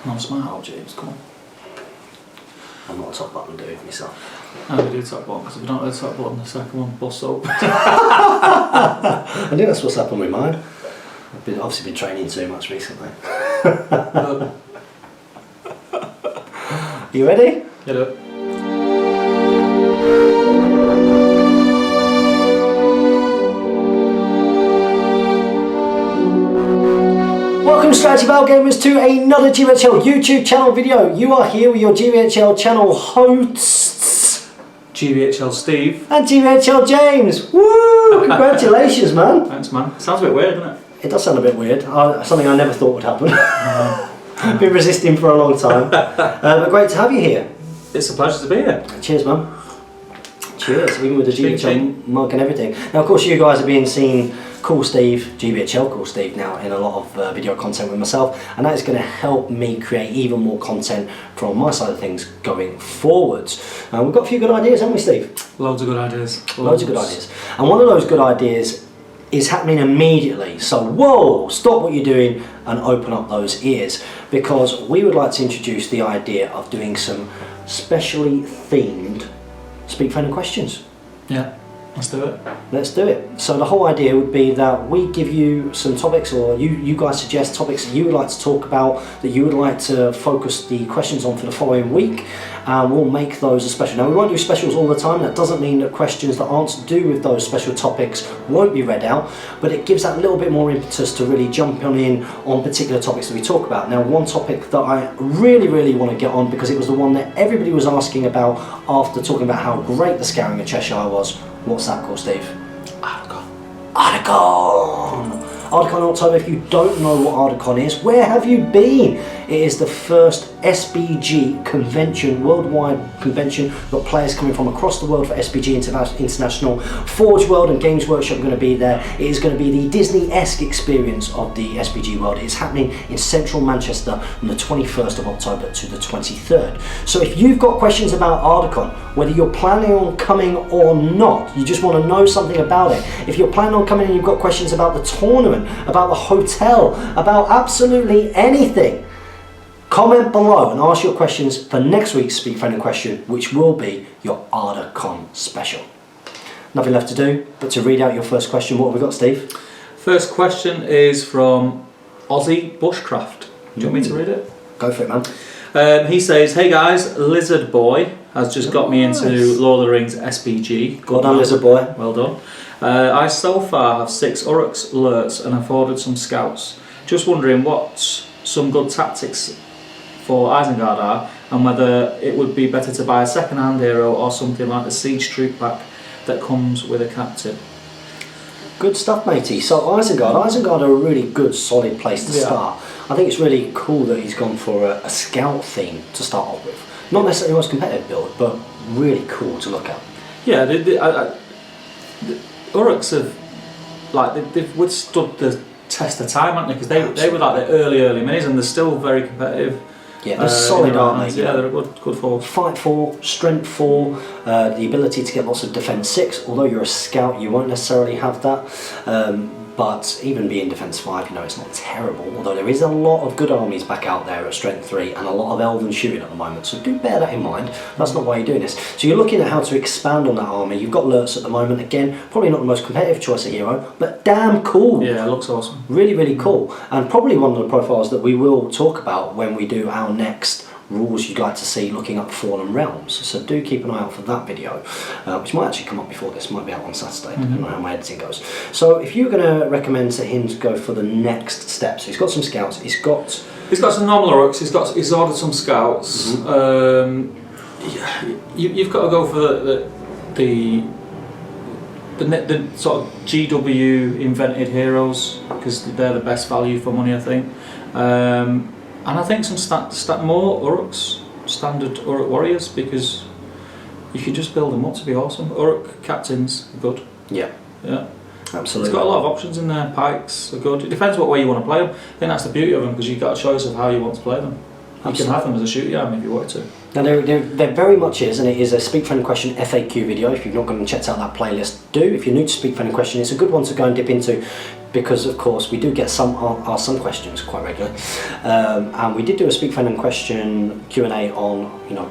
Non smart out, James, come on. I'm not a top button dude myself. I would do top button, because if we don't do the top button, the second one busts open. I think that's what's happened with mine. I've obviously been training too much recently. You ready? Get up. Welcome Strategy Battle Gamers to another GBHL YouTube channel video. You are here with your GBHL channel hosts GBHL Steve. and GBHL James. Woo! Congratulations, man. Thanks, man. Sounds a bit weird, doesn't it? It does sound a bit weird. Something I never thought would happen. I've been resisting for a long time. But great to have you here. It's a pleasure to be here. Cheers, man. Cheers, even with the Ching, GBHL ching. mug and everything. Now, of course, you guys have been seeing Cool Steve, GBHL Cool Steve now in a lot of video content with myself, and that is going to help me create even more content from my side of things going forwards. We've got a few good ideas, haven't we, Steve? Loads of good ideas. Loads of good ideas. And one of those good ideas is happening immediately. So, whoa, stop what you're doing and open up those ears, because we would like to introduce the idea of doing some specially themed Speak Friendly questions. Yeah, let's do it. Let's do it. So the whole idea would be that we give you some topics, or you guys suggest topics that you would like to talk about, that you would like to focus the questions on for the following week. We'll make those a special. Now, we won't do specials all the time. That doesn't mean that questions that aren't to do with those special topics won't be read out, but it gives that little bit more impetus to really jump in on particular topics that we talk about. Now, one topic that I really want to get on, because it was the one that everybody was asking about after talking about how great the Scouring of Cheshire was. What's that called, Steve? ARDACON. ARDACON! ARDACON October. If you don't know what ARDACON is, where have you been? It is the first SBG convention, worldwide convention. We've got players coming from across the world for SBG International. Forge World and Games Workshop are going to be there. It is going to be the Disney-esque experience of the SBG world. It's happening in central Manchester from the 21st of October to the 23rd. So if you've got questions about ARDACON, whether you're planning on coming or not, you just want to know something about it. If you're planning on coming and you've got questions about the tournament, about the hotel, about absolutely anything, comment below and ask your questions for next week's Speak Friendly question, which will be your ARDACON special. Nothing left to do but to read out your first question. What have we got, Steve? First question is from Aussie Bushcraft. Do you want me to read it? Go for it, man. He says, "Hey guys, Lizard Boy has just got me into Lord of the Rings SBG. Well done, Lizard Boy. Well done. I so far have 6 Uruks alerts and have ordered some scouts. Just wondering what some good tactics for Isengard are, and whether it would be better to buy a second-hand hero or something like the Siege Troop pack that comes with a captain." Good stuff, matey. So Isengard are a really good, solid place to start. I think it's really cool that he's gone for a scout theme to start off with. Not necessarily the most competitive build, but really cool to look at. Yeah, the Uruks have they've withstood the test of time, haven't they? Because they were like the early minis, and they're still very competitive. Yeah, they're solid, aren't they? Yeah, they're a good force. Fight 4, strength 4, the ability to get lots of defense 6. Although you're a scout, you won't necessarily have that. But even being defense 5, you know, it's not terrible. Although there is a lot of good armies back out there at strength 3 and a lot of Elven shooting at the moment. So do bear that in mind. That's not why you're doing this. So you're looking at how to expand on that army. You've got Lurtz at the moment. Again, probably not the most competitive choice of hero, but damn cool. Yeah, it looks awesome. Really cool. And probably one of the profiles that we will talk about when we do our next rules you'd like to see looking up Fallen Realms. So do keep an eye out for that video, which might actually come up before this, might be out on Saturday, depending on how my editing goes. So if you're going to recommend to him to go for the next step, so he's got some scouts, he's got some normal Uruks, he's ordered some scouts. You've got to go for the sort of GW invented heroes, because they're the best value for money, I think. And I think some more Uruks, standard Uruk warriors, because you can just build them up to be awesome. Uruk captains are good. Yeah. Absolutely. It's got a lot of options in there. Pikes are good. It depends what way you want to play them. I think that's the beauty of them, because you've got a choice of how you want to play them. You can have them as a shooting arm if you want to. Now there very much is, and it is a Speak Friendly Question FAQ video. If you've not gone and checked out that playlist, do. If you're new to Speak Friendly Question, it's a good one to go and dip into, because of course we do get some questions quite regularly, and we did do a Speak Friend and Question Q&A on, you know,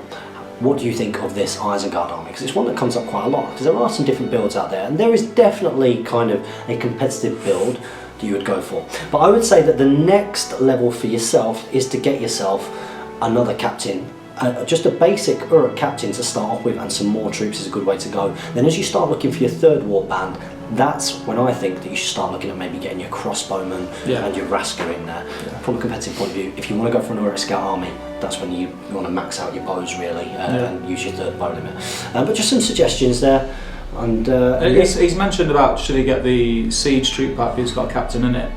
what do you think of this Isengard army? Because it's one that comes up quite a lot, because there are some different builds out there, and there is definitely kind of a competitive build that you would go for. But I would say that the next level for yourself is to get yourself another captain, just a basic Uruk captain to start off with, and some more troops is a good way to go. Then as you start looking for your third war band, that's when I think that you should start looking at maybe getting your crossbowmen and your Rasker in there. From a competitive point of view, if you want to go for an Uruk Scout army, that's when you want to max out your bows really, and use your third bow limit. But just some suggestions there. And he's mentioned about should he get the siege troop pack who's got a captain in it.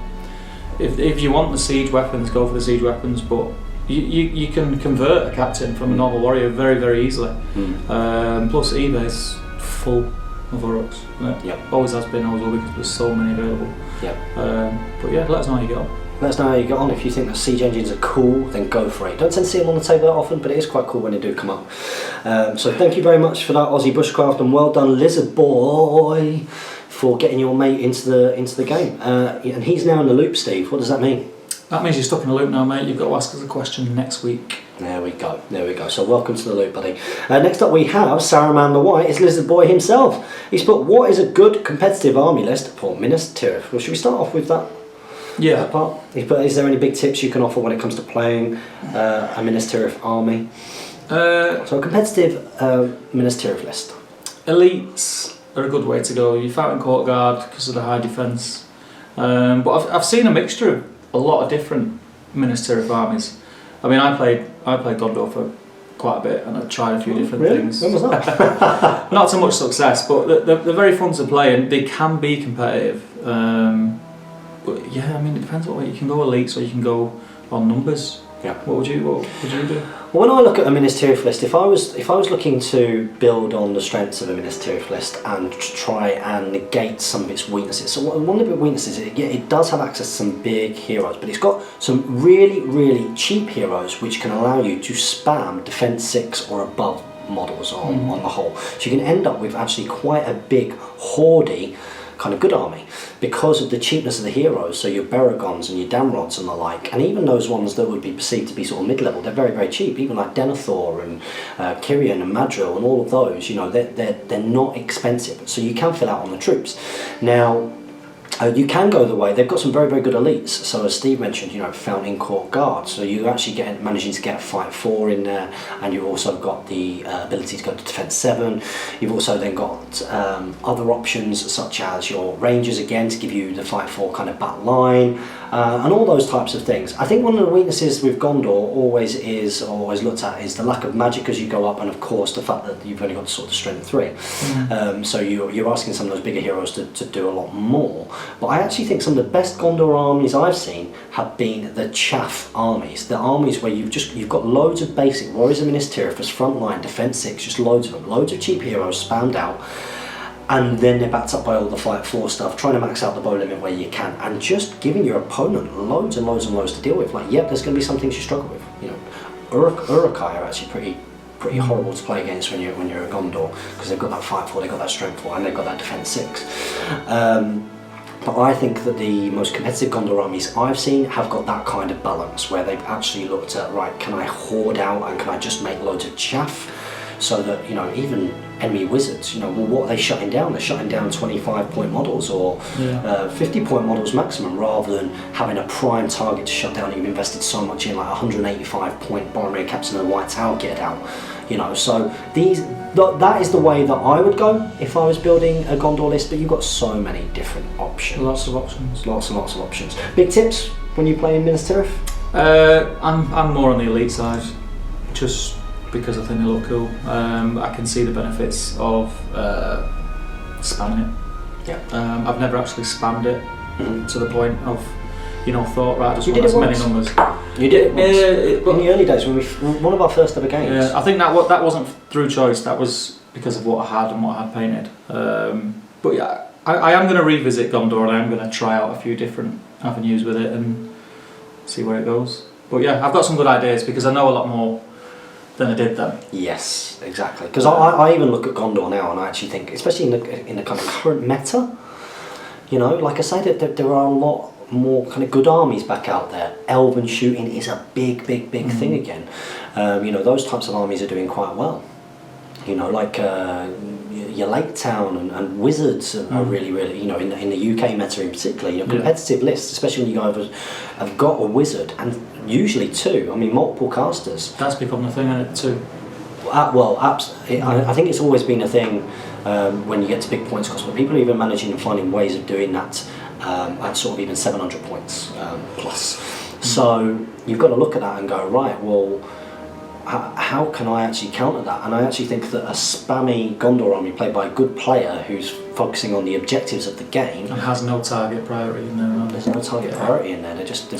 If you want the siege weapons, go for the siege weapons, but you can convert a captain from a normal warrior very, very easily. Plus eBay's full of Uruks. Always has been, always will be, because there's so many available. But yeah, let us know how you get on. Let us know how you get on. If you think that siege engines are cool, then go for it. Don't tend to see them on the table that often, but it is quite cool when they do come up. So thank you very much for that, Aussie Bushcraft, and well done, Lizard Boy, for getting your mate into the game. And he's now in the loop, Steve. What does that mean? That means you're stuck in a loop now, mate. You've got to ask us a question next week. There we go. So welcome to the loop, buddy. Next up we have Saruman the White. It's Lizard Boy himself. He's put, what is a good competitive army list for Minas Tirith? Well, should we start off with that? Yeah. That part? He's put, is there any big tips you can offer when it comes to playing a Minas Tirith army? So a competitive Minas Tirith list. Elites are a good way to go. You fight in Court Guard because of the high defence. But I've seen a mixture of a lot of different Minas Tirith armies. I mean, I played Gondor for quite a bit, and I tried a few different things. When was that? Not so much success, but they're very fun to play, and they can be competitive. But yeah, I mean, it depends what way you can go elites, or you can go on numbers. Yeah. What would you do? Well, when I look at a Minas Tirith list, if I was looking to build on the strengths of a Minas Tirith list and try and negate some of its weaknesses, so one of the weaknesses is it does have access to some big heroes, but it's got some really, really cheap heroes which can allow you to spam defense 6 or above models on the whole. So you can end up with actually quite a big hoardy kind of good army because of the cheapness of the heroes. So your Beragons and your Damrods and the like, and even those ones that would be perceived to be sort of mid-level, they're very, very cheap. Even like Denethor and Kyrian and Madril and all of those, you know, they're not expensive, so you can fill out on the troops. Now you can go the way, they've got some very, very good elites. So as Steve mentioned, you know, Fountain Court Guard, so you actually managing to get Fight 4 in there, and you've also got the ability to go to Defense 7. You've also then got other options such as your Rangers again to give you the Fight 4 kind of back line, and all those types of things. I think one of the weaknesses with Gondor always looked at is the lack of magic as you go up, and of course the fact that you've only got sort of strength 3. So you're asking some of those bigger heroes to do a lot more. But I actually think some of the best Gondor armies I've seen have been the chaff armies, the armies where you've got loads of basic Warriors of Minas Tirith as front line, defense 6, just loads of them, loads of cheap heroes spammed out, and then they're backed up by all the Fight 4 stuff, trying to max out the bow limit where you can, and just giving your opponent loads and loads and loads to deal with. Like, yep, there's going to be some things you struggle with. You know, Urukai are actually pretty horrible to play against when you're a Gondor, because they've got that Fight 4, they've got that strength 4, and they've got that defense 6. But I think that the most competitive Gondor armies I've seen have got that kind of balance, where they've actually looked at, right, can I hoard out and can I just make loads of chaff, so that, you know, even enemy wizards, you know, well, what are they shutting down? They're shutting down 25-point models or 50-point models maximum, rather than having a prime target to shut down that you've invested so much in, like 185-point Boromir Captain of the White Tower get out. You know, so that is the way that I would go if I was building a Gondor list, but you've got so many different options. Lots of options. Lots and lots of options. Big tips when you play in Minas Tirith? I'm more on the elite side, just because I think they look cool. I can see the benefits of spamming it. Yeah. I've never actually spammed it to the point of, you know, thought, right, I just You want did as it many once. numbers. You did it once. In the early days, when one of our first ever games. Yeah, I think that wasn't through choice. That was because of what I had and what I had painted. But yeah, I am going to revisit Gondor, and I am going to try out a few different avenues with it and see where it goes. But yeah, I've got some good ideas because I know a lot more than I did then. Yes, exactly. Because I even look at Gondor now, and I actually think, especially in the kind of current meta, You know, like I say, that there are a lot more kind of good armies back out there. Elven shooting is a big thing again. You know, those types of armies are doing quite well. You know, like your Lake Town and Wizards are really, you know, in the UK meta in particular, you know, competitive lists, especially when you guys have got a Wizard, and usually two, I mean, multiple casters. That's become the thing, isn't it, too? Well, I think it's always been a thing when you get to big points cost, but people are even managing and finding ways of doing that at sort of even 700 points plus. So you've got to look at that and go, right, well, how can I actually counter that? And I actually think that a spammy Gondor army played by a good player who's focusing on the objectives of the game and has no target priority in there. There's no target priority in there. There's just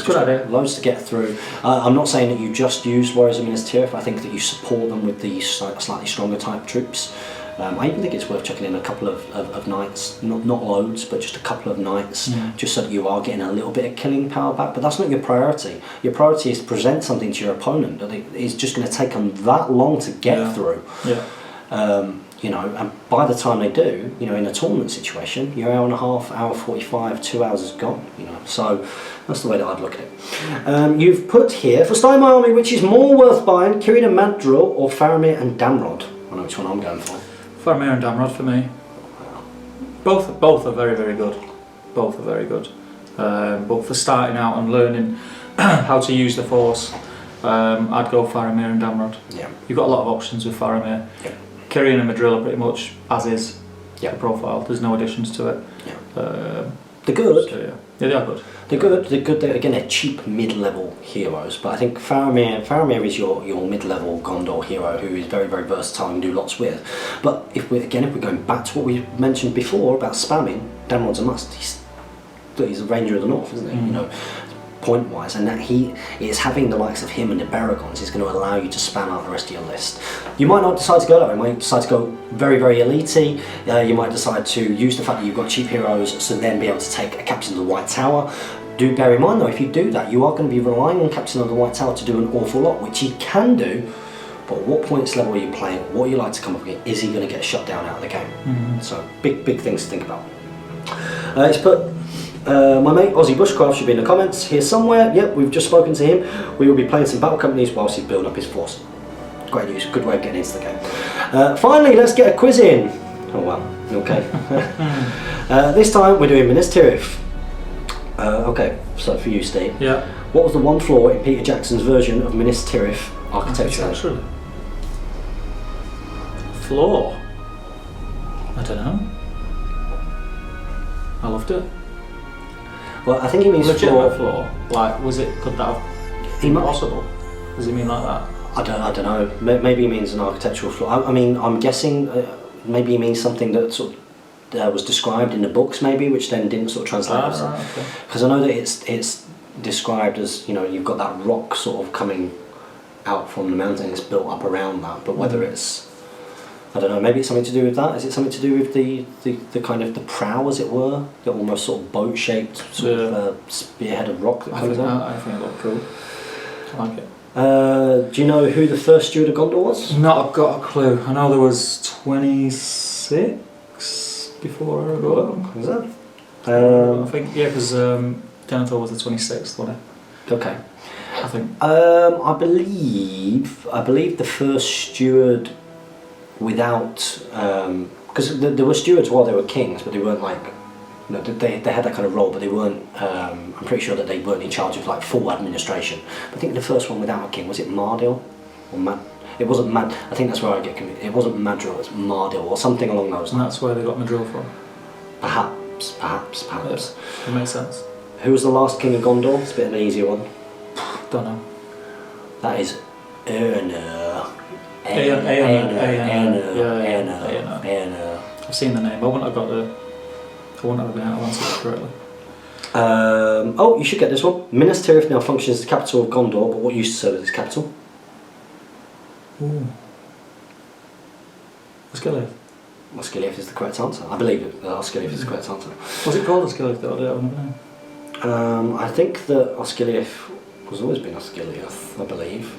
loads to get through. I'm not saying that you just use Warriors of Minas Tirith. I think that you support them with these slightly stronger type troops. I even think it's worth chucking in a couple of knights, not loads, but just a couple of knights, just so that you are getting a little bit of killing power back. But that's not your priority. Your priority is to present something to your opponent that is just going to take them that long to get through. Yeah. You know, and by the time they do, you know, in a tournament situation, your hour and a half, hour 45, 2 hours is gone. You know, so that's the way that I'd look at it. You've put here for Stein my army, which is more worth buying, Círdan and Madril or Faramir and Damrod. I know which one I'm going for. Faramir and Damrod for me. Both are very good. Both are very good. But for starting out and learning how to use the Force, I'd go Faramir and Damrod. Yeah. You've got a lot of options with Faramir. Yeah. Círdan and Madril are pretty much as is. Yeah. The profile. There's no additions to it. Yeah. They're good. So, yeah, they are good. They're good. They're cheap mid-level heroes, but I think Faramir is your mid-level Gondor hero who is very versatile and do lots with. But if we're going back to what we mentioned before about spamming, Damrod's a must. He's a Ranger of the North, isn't he? You know, point-wise, and that he is having the likes of him and the Baragons is going to allow you to spam out the rest of your list. You might not decide to go that way. You might decide to go very elite-y. You might decide to use the fact that you've got cheap heroes, so then be able to take a Captain of the White Tower. Do bear in mind though, if you do that, you are going to be relying on Captain of the White Tower to do an awful lot, which he can do. But what points level are you playing? What you like to come up with? Is he going to get shut down out of the game? So big things to think about. It's put. My mate Aussie Bushcraft should be in the comments here somewhere. Yep, we've just spoken to him. We will be playing some battle companies whilst he's building up his force. Great news, good way of getting into the game. Finally, let's get a quiz in. Oh well, okay. This time we're doing Minas Tirith. Okay, so for you, Steve. Yeah. What was the one flaw in Peter Jackson's version of Minas Tirith architecture? Flaw? I don't know. I loved it. Well, I think he means flaw. Like, could that have been possible? Does he mean like that? I don't know. Maybe he means an architectural flaw. I mean, I'm guessing maybe he means something that sort of was described in the books, maybe, which then didn't sort of translate. Because I know that it's described as, you know, you've got that rock sort of coming out from the mountain. It's built up around that, but whether it's, I don't know, maybe it's something to do with that. Is it something to do with the kind of the prow, as it were, the almost sort of boat-shaped sort of spearhead of rock that comes out? I think it looked cool. I like it. Do you know who the first steward of Gondor was? Not got a clue. I know there was 26 before Aragorn. Was that? I think, yeah, because Denethor was the 26th, wasn't it? Okay. I think. I believe the first steward without, because there were stewards while they were kings, but they weren't like, you know, they had that kind of role, but they weren't. I'm pretty sure that they weren't in charge of like full administration. But I think the first one without a king, was it Mardil or It wasn't Mad. I think that's where I get confused. It wasn't Madril. It was Mardil or something along those lines. And that's where they got Madril from. Perhaps. Yeah, it makes sense. Who was the last king of Gondor? It's a bit of an easier one. Don't know. That is Erna. I've seen the name. I wouldn't have been able to answer it correctly. Oh, you should get this one. Minas Tirith now functions as the capital of Gondor, but what used to serve as its capital? Ooh. Osgiliath. Osgiliath is the correct answer. I believe it. Osgiliath is the correct answer. Was it called Osgiliath though? I don't know. I think that Osgiliath has always been Osgiliath, I believe.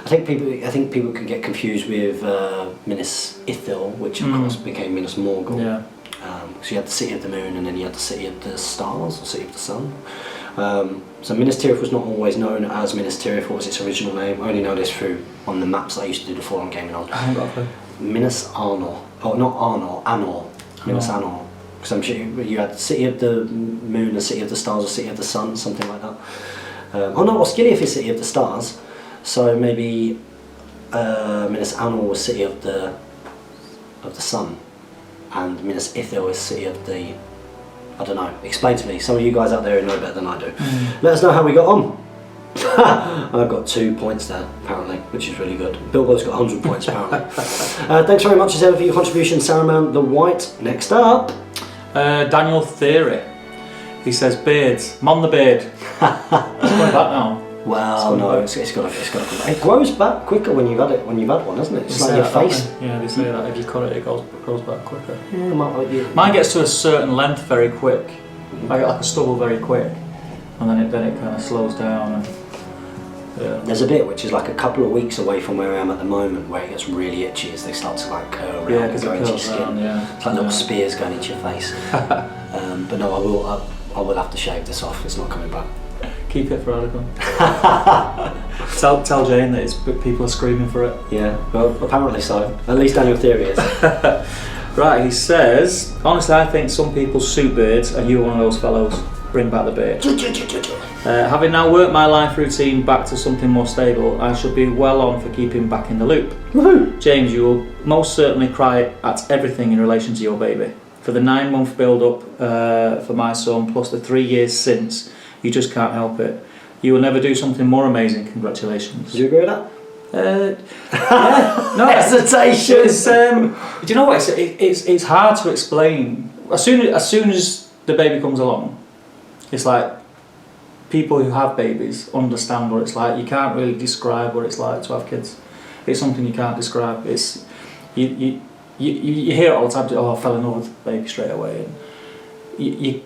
I think people can get confused with Minas Ithil, which of course became Minas Morgul. Yeah. So you had the City of the Moon, and then you had the City of the Stars, or City of the Sun. So Minas Tirith was not always known as Minas Tirith. What was its original name? I only know this through on the maps that I used to do the forum gaming on. I haven't got a clue. Minas Arnor. Oh, not Arnor, Anor. Minas Anor. Because I'm sure you had City of the Moon, the City of the Stars, or City of the Sun, something like that. Oh no, Osgiliath is City of the Stars. So maybe Minas Anor was City of the Sun, and Minas Ithil is City of the... I don't know. Explain to me. Some of you guys out there who know better than I do. Let us know how we got on. I've got 2 points there, apparently, which is really good. Bilbo's got 100 points, apparently. Thanks very much as ever for your contribution, Saruman the White. Next up, Daniel Theory. He says beards. Mon the beard. It's going back now. well, no, it's got to come back. It grows back quicker when you've had it. When you've had one, doesn't it? It's They like say your that, don't face. they? Yeah, they say that if you cut it, it grows back quicker. Yeah, Mine gets to a certain length very quick. I get like a stubble very quick, and then it kind of slows down. And, yeah. There's a bit which is like a couple of weeks away from where I am at the moment, where it gets really itchy as they start to like curl around Yeah, and because go it into your curls skin. around. Yeah. It's like little spears going into your face. But no, I will have to shave this off. It's not coming back. Keep it for ARDACON. tell Jane that people are screaming for it. Yeah, well, apparently so. At least Daniel Theory is. Right, he says, honestly, I think some people suit beards, and you're one of those fellows. Bring back the beard. Having now worked my life routine back to something more stable, I should be well on for keeping back in the loop. Woohoo! James, you will most certainly cry at everything in relation to your baby. For the 9-month build-up for my son, plus the 3 years since, you just can't help it. You will never do something more amazing. Congratulations. Do you agree with that? Yeah. No, hesitation. It's, do you know what? It's hard to explain. As soon as the baby comes along, it's like people who have babies understand what it's like. You can't really describe what it's like to have kids. It's something you can't describe. It's you hear it all the time. Oh, I fell in love with the baby straight away. And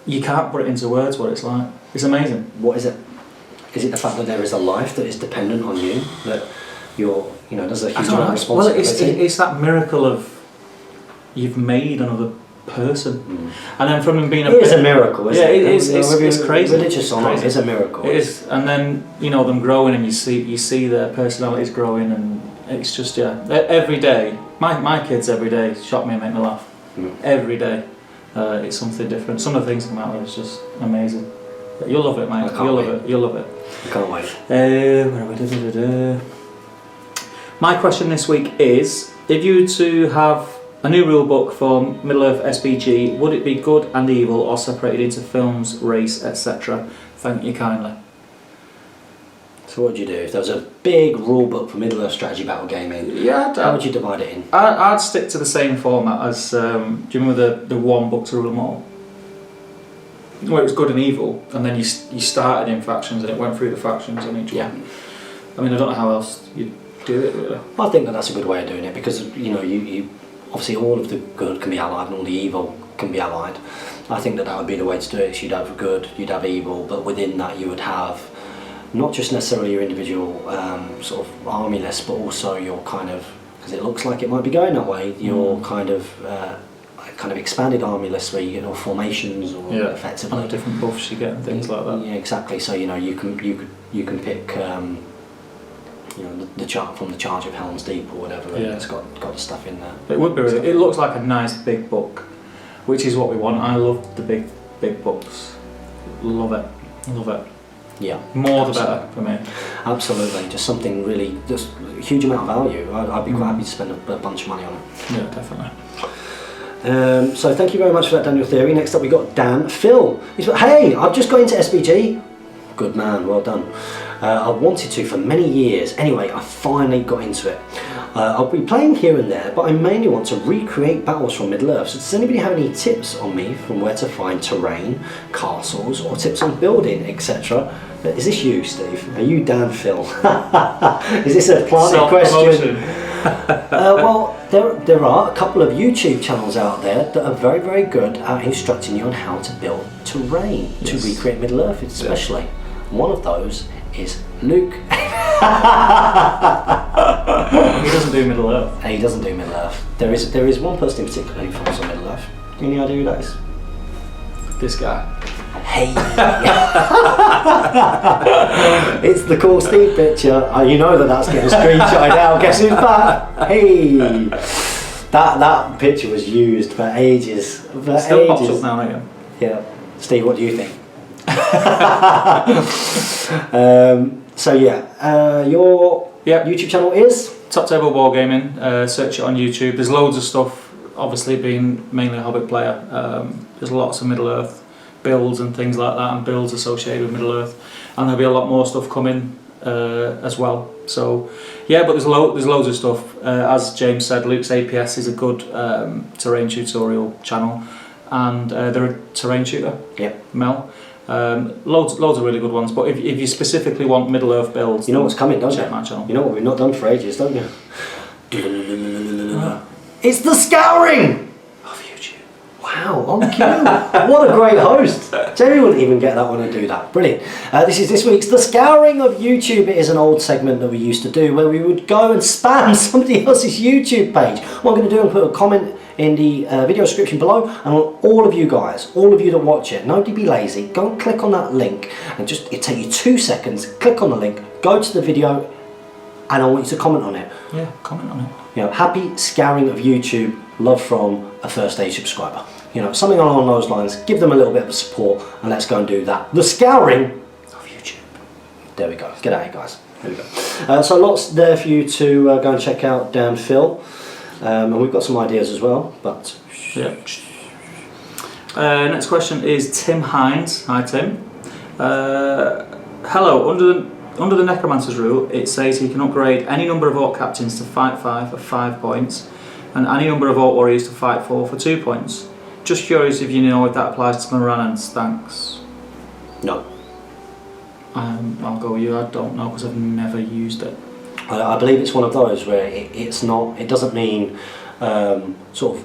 you can't put it into words what it's like. It's amazing. What is it? Is it the fact that there is a life that is dependent on you? That there's a huge amount of responsibility? Well, it's that miracle of you've made another person, and then from him being it is a miracle, isn't it? It's crazy. Religious or not, it is a miracle. It is, and then them growing, and you see their personalities growing, and it's just every day. My kids every day shock me and make me laugh. Every day, it's something different. Some of the things come out of it is just amazing. You'll love it, mate. You'll love it. I can't wait. My question this week is: if you were to have a new rulebook for Middle-earth SBG, would it be good and evil or separated into films, race, etc.? Thank you kindly. So what would you do if there was a big rulebook for Middle-earth strategy battle gaming? Yeah, how would you divide it in? I'd stick to the same format as. Do you remember the one book to rule them all? Where it was good and evil, and then you started in factions, and it went through the factions on each one. I mean, I don't know how else you do it really. I think that's a good way of doing it, because you obviously all of the good can be allied and all the evil can be allied. I think that would be the way to do it. So you'd have good, you'd have evil, but within that you would have not just necessarily your individual sort of army list, but also your kind of, because it looks like it might be going that way, your kind of expanded army list where you get all formations or effectively and the different buffs you get and things like that. Yeah, exactly. So you can pick the chart from the Charge of Helm's Deep or whatever. And it's got the stuff in there. It would be really. It looks like a nice big book, which is what we want. I love the big books. Love it. Yeah. More the better for me. Absolutely. Just something really, just a huge amount of value. I'd be quite happy to spend a bunch of money on it. Yeah, definitely. So thank you very much for that, Daniel Theory. Next up we got Dan Phil. He's like, hey, I've just got into SBG. Good man, well done. I've wanted to for many years. Anyway, I finally got into it. I'll be playing here and there, but I mainly want to recreate battles from Middle-earth. So does anybody have any tips on me from where to find terrain, castles, or tips on building, etc.? Is this you, Steve? Are you Dan Phil? Is this a planted question? Well, there are a couple of YouTube channels out there that are very, very good at instructing you on how to build terrain to recreate Middle-earth, especially. One of those is Luke. He doesn't do Middle Earth. He doesn't do Middle Earth. There is one person in particular who focuses on Middle Earth. Any idea who that is? This guy. Hey! It's the Cool Steve picture. You know that's getting screenshotted out. Guess who's back? Hey! That picture was used for ages. Still pops up now and again. Yeah. Steve, what do you think? So yeah, your YouTube channel is? Top Table Wargaming. Search it on YouTube. There's loads of stuff. Obviously, being mainly a Hobbit player, there's lots of Middle Earth builds and things like that, and builds associated with Middle Earth, and there'll be a lot more stuff coming as well. So yeah, but there's loads of stuff. As James said, Luke's APS is a good terrain tutorial channel, and they're a terrain shooter. Yeah. Mel. Loads of really good ones. But if you specifically want Middle Earth builds, you know what's coming, don't you? Check my channel. You know what we've not done for ages, don't you? It's the Scouring of YouTube. Wow, on cue. What a great host. Jerry wouldn't even get that one and do that. Brilliant. This is this week's The Scouring of YouTube. It is an old segment that we used to do where we would go and spam somebody else's YouTube page. What I'm going to do is put a comment in the video description below, and all of you guys, all of you that watch it, nobody be lazy, go and click on that link, and it'll take you 2 seconds, click on the link, go to the video, and I want you to comment on it. Yeah, comment on it. You know, happy Scouring of YouTube, love from a first stage subscriber. You know, something along those lines, give them a little bit of support, and let's go and do that. The Scouring of YouTube. There we go, get out here guys. There we go. So lots there for you to go and check out down Phil. And we've got some ideas as well, but yeah. Next question is Tim Hines. Hi Tim. Hello. Under the Necromancer's rule, it says he can upgrade any number of Orc captains to fight 5 for 5 points, and any number of Orc warriors to fight 4 for 2 points. Just curious if you know if that applies to Moranans. Thanks. No. I'll go with you. I don't know because I've never used it. I believe it's one of those where it's not. It doesn't mean sort of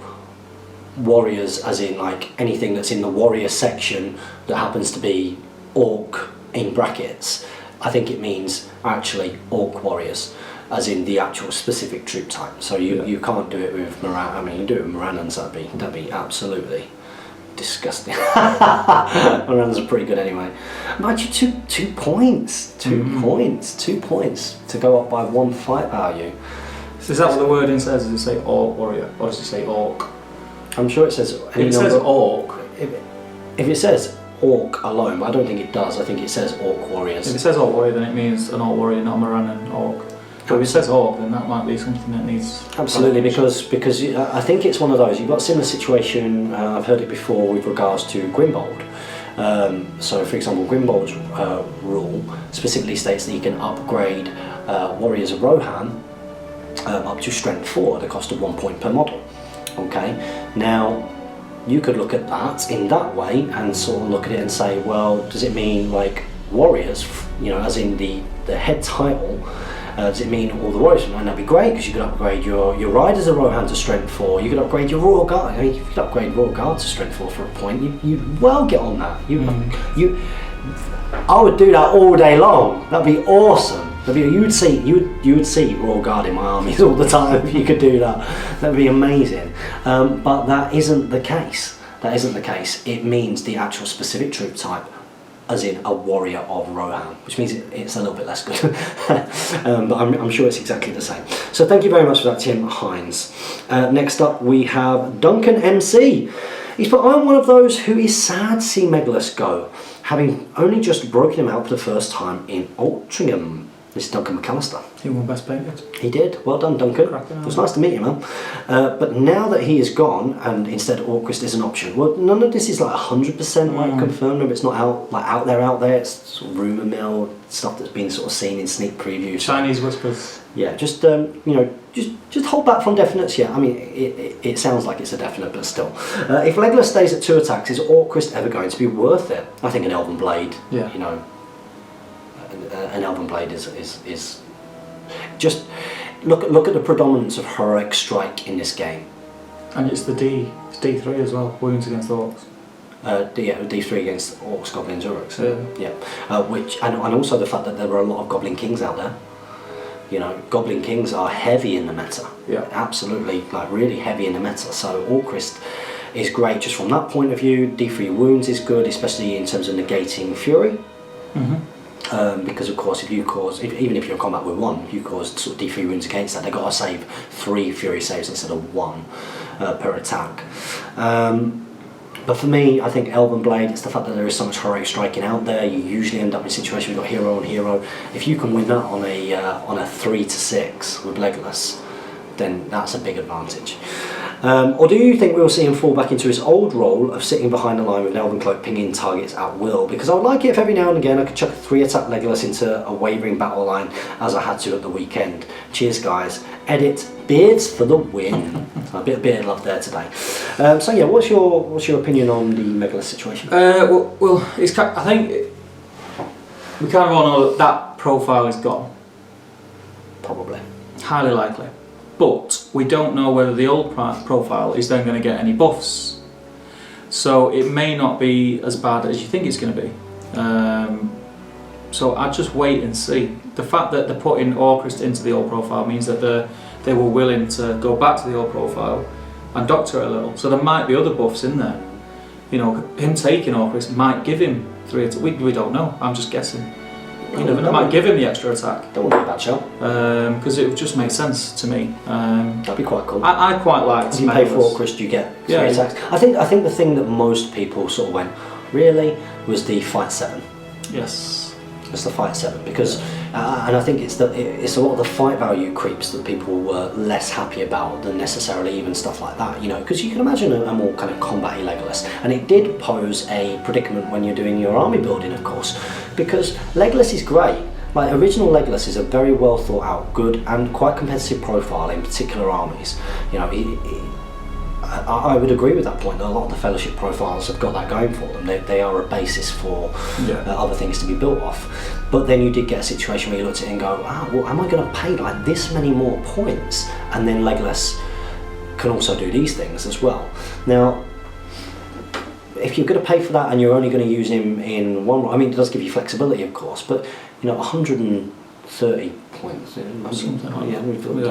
warriors, as in like anything that's in the warrior section that happens to be Orc in brackets. I think it means actually Orc warriors, as in the actual specific troop type. So you can't do it with Moran. I mean, you do it with Moranans. That'd be absolutely disgusting. Moranans are pretty good anyway. Mind you, two points. 2 points. 2 points to go up by 1 fight value. Is that what the wording says? Does it say Orc warrior, or does it say Orc? I'm sure it says. If it says Orc. If it says Orc alone, but I don't think it does. I think it says Orc warriors. If it says Orc warrior, then it means an Orc warrior, not a Moranan Orc. But if it says Orc, then that might be something that needs... Absolutely, because I think it's one of those. You've got a similar situation, I've heard it before, with regards to Grimbold. So for example, Grimbold's rule specifically states that you can upgrade Warriors of Rohan up to Strength 4 at a cost of 1 point per model. Okay, now you could look at that in that way and sort of look at it and say, well, does it mean like Warriors, you know, as in the head title, does it mean all the warriors? And that'd be great because you could upgrade your Riders of Rohan to Strength 4. You could upgrade your Royal Guard. I mean, you could upgrade Royal Guard to Strength 4 for a point. You'd well get on that. I would do that all day long. That'd be awesome. You would see Royal Guard in my armies all the time if you could do that. That'd be amazing. But that isn't the case. That isn't the case. It means the actual specific troop type, as in a warrior of Rohan, which means it's a little bit less good. But I'm sure it's exactly the same. So thank you very much for that, Tim Hines. Next up we have Duncan MC. He's put, I'm one of those who is sad to see Legolas go, having only just broken him out for the first time in Altrincham. This is Duncan McAllister. He won Best Painted. He did. Well done, Duncan. It was nice to meet you, man. But now that he is gone, and instead Orcrist is an option, well, none of this is like 100% like confirmed. It's not out there. It's sort of rumour mill stuff that's been sort of seen in sneak previews. Chinese whispers. Yeah, just just hold back from definites yet. I mean, it sounds like it's a definite, but still. If Legolas stays at 2 attacks, is Orcrist ever going to be worth it? I think an Elven Blade. Yeah. You know. An Elven Blade is just look at the predominance of heroic strike in this game, and it's it's D3 as well. Wounds against orcs. D3 against orcs, goblins, orcs. Yeah. Which and also the fact that there were a lot of goblin kings out there. You know, Goblin Kings are heavy in the meta. Yeah. Absolutely, like really heavy in the meta. So Orcrist is great just from that point of view. D3 wounds is good, especially in terms of negating fury. Because of course, if you cause, even if you're in combat with 1, you cause sort of D3 wounds against that, they've got to save 3 fury saves instead of 1 per attack. But for me, I think Elven Blade, it's the fact that there is so much heroic striking out there. You usually end up in a situation where you've got hero on hero. If you can win that on a 3 to 6 with Legolas, then that's a big advantage. Or do you think we'll see him fall back into his old role of sitting behind the line with an Elven Cloak pinging targets at will? Because I would like it if every now and again I could chuck a 3-attack Legolas into a wavering battle line as I had to at the weekend. Cheers guys. Edit, beards for the win. A bit of beard love there today. So yeah, what's your opinion on the Legolas situation? Well, I think we kind of all know that profile is gone. Probably. Highly likely. But we don't know whether the old profile is then going to get any buffs. So it may not be as bad as you think it's going to be. So I'd just wait and see. The fact that they're putting Orcrist into the old profile means that they were willing to go back to the old profile and doctor it a little. So there might be other buffs in there. You know, him taking Orcrist might give him 3 attacks. We don't know. I'm just guessing. You know, it might give him the extra attack. That wouldn't be a bad show. Because it would just make sense to me. That'd be quite cool. I quite like. If you pay for Orcrist, you get 3 attacks. I think the thing that most people sort of went, really, was the fight 7. Yes. It's the fight 7 because, and I think it's a lot of the fight value creeps that people were less happy about than necessarily even stuff like that. You know, because you can imagine a more kind of combat-y Legolas, and it did pose a predicament when you're doing your army building, of course, because Legolas is great. Like, original Legolas is a very well thought out, good and quite competitive profile in particular armies. You know, I would agree with that point that a lot of the Fellowship profiles have got that going for them. They are a basis for other things to be built off. But then you did get a situation where you looked at it and go, well, am I going to pay like this many more points? And then Legolas can also do these things as well. Now, if you're going to pay for that and you're only going to use him in one, I mean, it does give you flexibility, of course, but you know, 130 points, the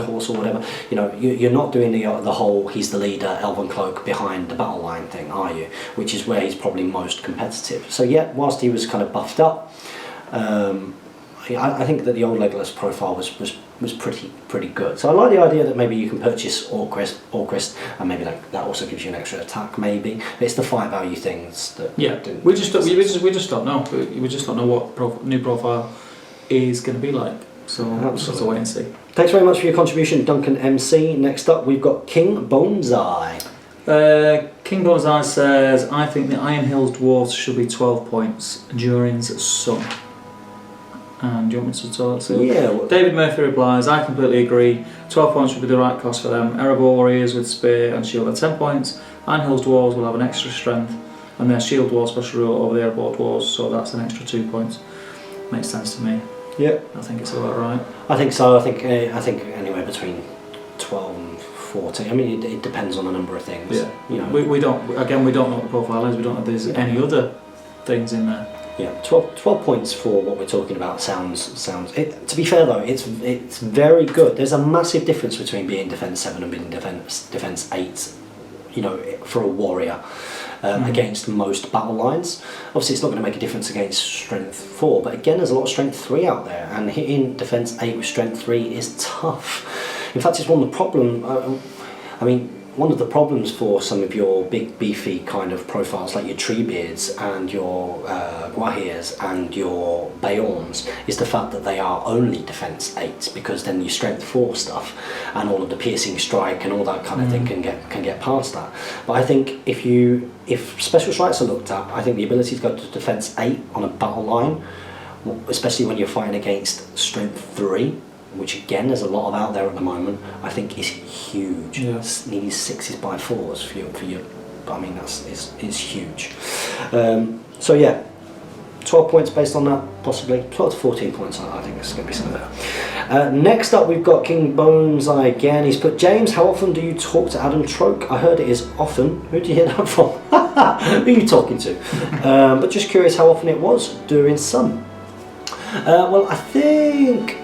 horse or whatever. You know, you're not doing the whole he's the leader, Elven Cloak behind the battle line thing, are you? Which is where he's probably most competitive. So yeah, whilst he was kind of buffed up, I think that the old Legolas profile was pretty good. So I like the idea that maybe you can purchase Orcrist, and maybe that also gives you an extra attack. Maybe but it's the fight value things that we just don't know. We just don't know what new profile is going to be like. So we'll have to wait and see. Thanks very much for your contribution, Duncan MC. Next up, we've got King Boneseye. King Boneseye says, I think the Iron Hills Dwarves should be 12 points. Durin's son. And do you want me to talk to? Yeah. David Murphy replies, I completely agree. 12 points would be the right cost for them. Erebor Warriors with Spear and Shield are 10 points. Iron Hills Dwarves will have an extra strength. And their Shield Dwarf special rule over the Erebor Dwarves, so that's an extra 2 points. Makes sense to me. Yeah. I think it's about right. I think so. I think anywhere between 12 and 14. I mean, it depends on a number of things. Yeah. You know. We don't know what the profile is. We don't know if there's any other things in there. Yeah, 12 points for what we're talking about sounds. To be fair though, it's very good. There's a massive difference between being defense 7 and being defense 8. You know, for a warrior against most battle lines. Obviously, it's not going to make a difference against strength 4, but again, there's a lot of strength 3 out there, and hitting defense 8 with strength 3 is tough. In fact, it's one of the one of the problems for some of your big beefy kind of profiles like your Treebeards and your Gwahirs and your Beorns is the fact that they are only defense 8, because then your strength 4 stuff and all of the piercing strike and all that kind of thing can get past that. But I think if special strikes are looked at, I think the ability to go to defense 8 on a battle line, especially when you're fighting against strength 3, which again there's a lot of out there at the moment, I think is huge. Yeah. Needing 6s by 4s for your I mean is huge. So yeah, 12 points based on that, possibly 12 to 14 points. I think this is going to be something there. Next up, we've got King Boneseye again. He's put, James, how often do you talk to Adam Troke? I heard it is often. Who did you hear that from? Who are you talking to? But just curious how often it was during some. Well, I think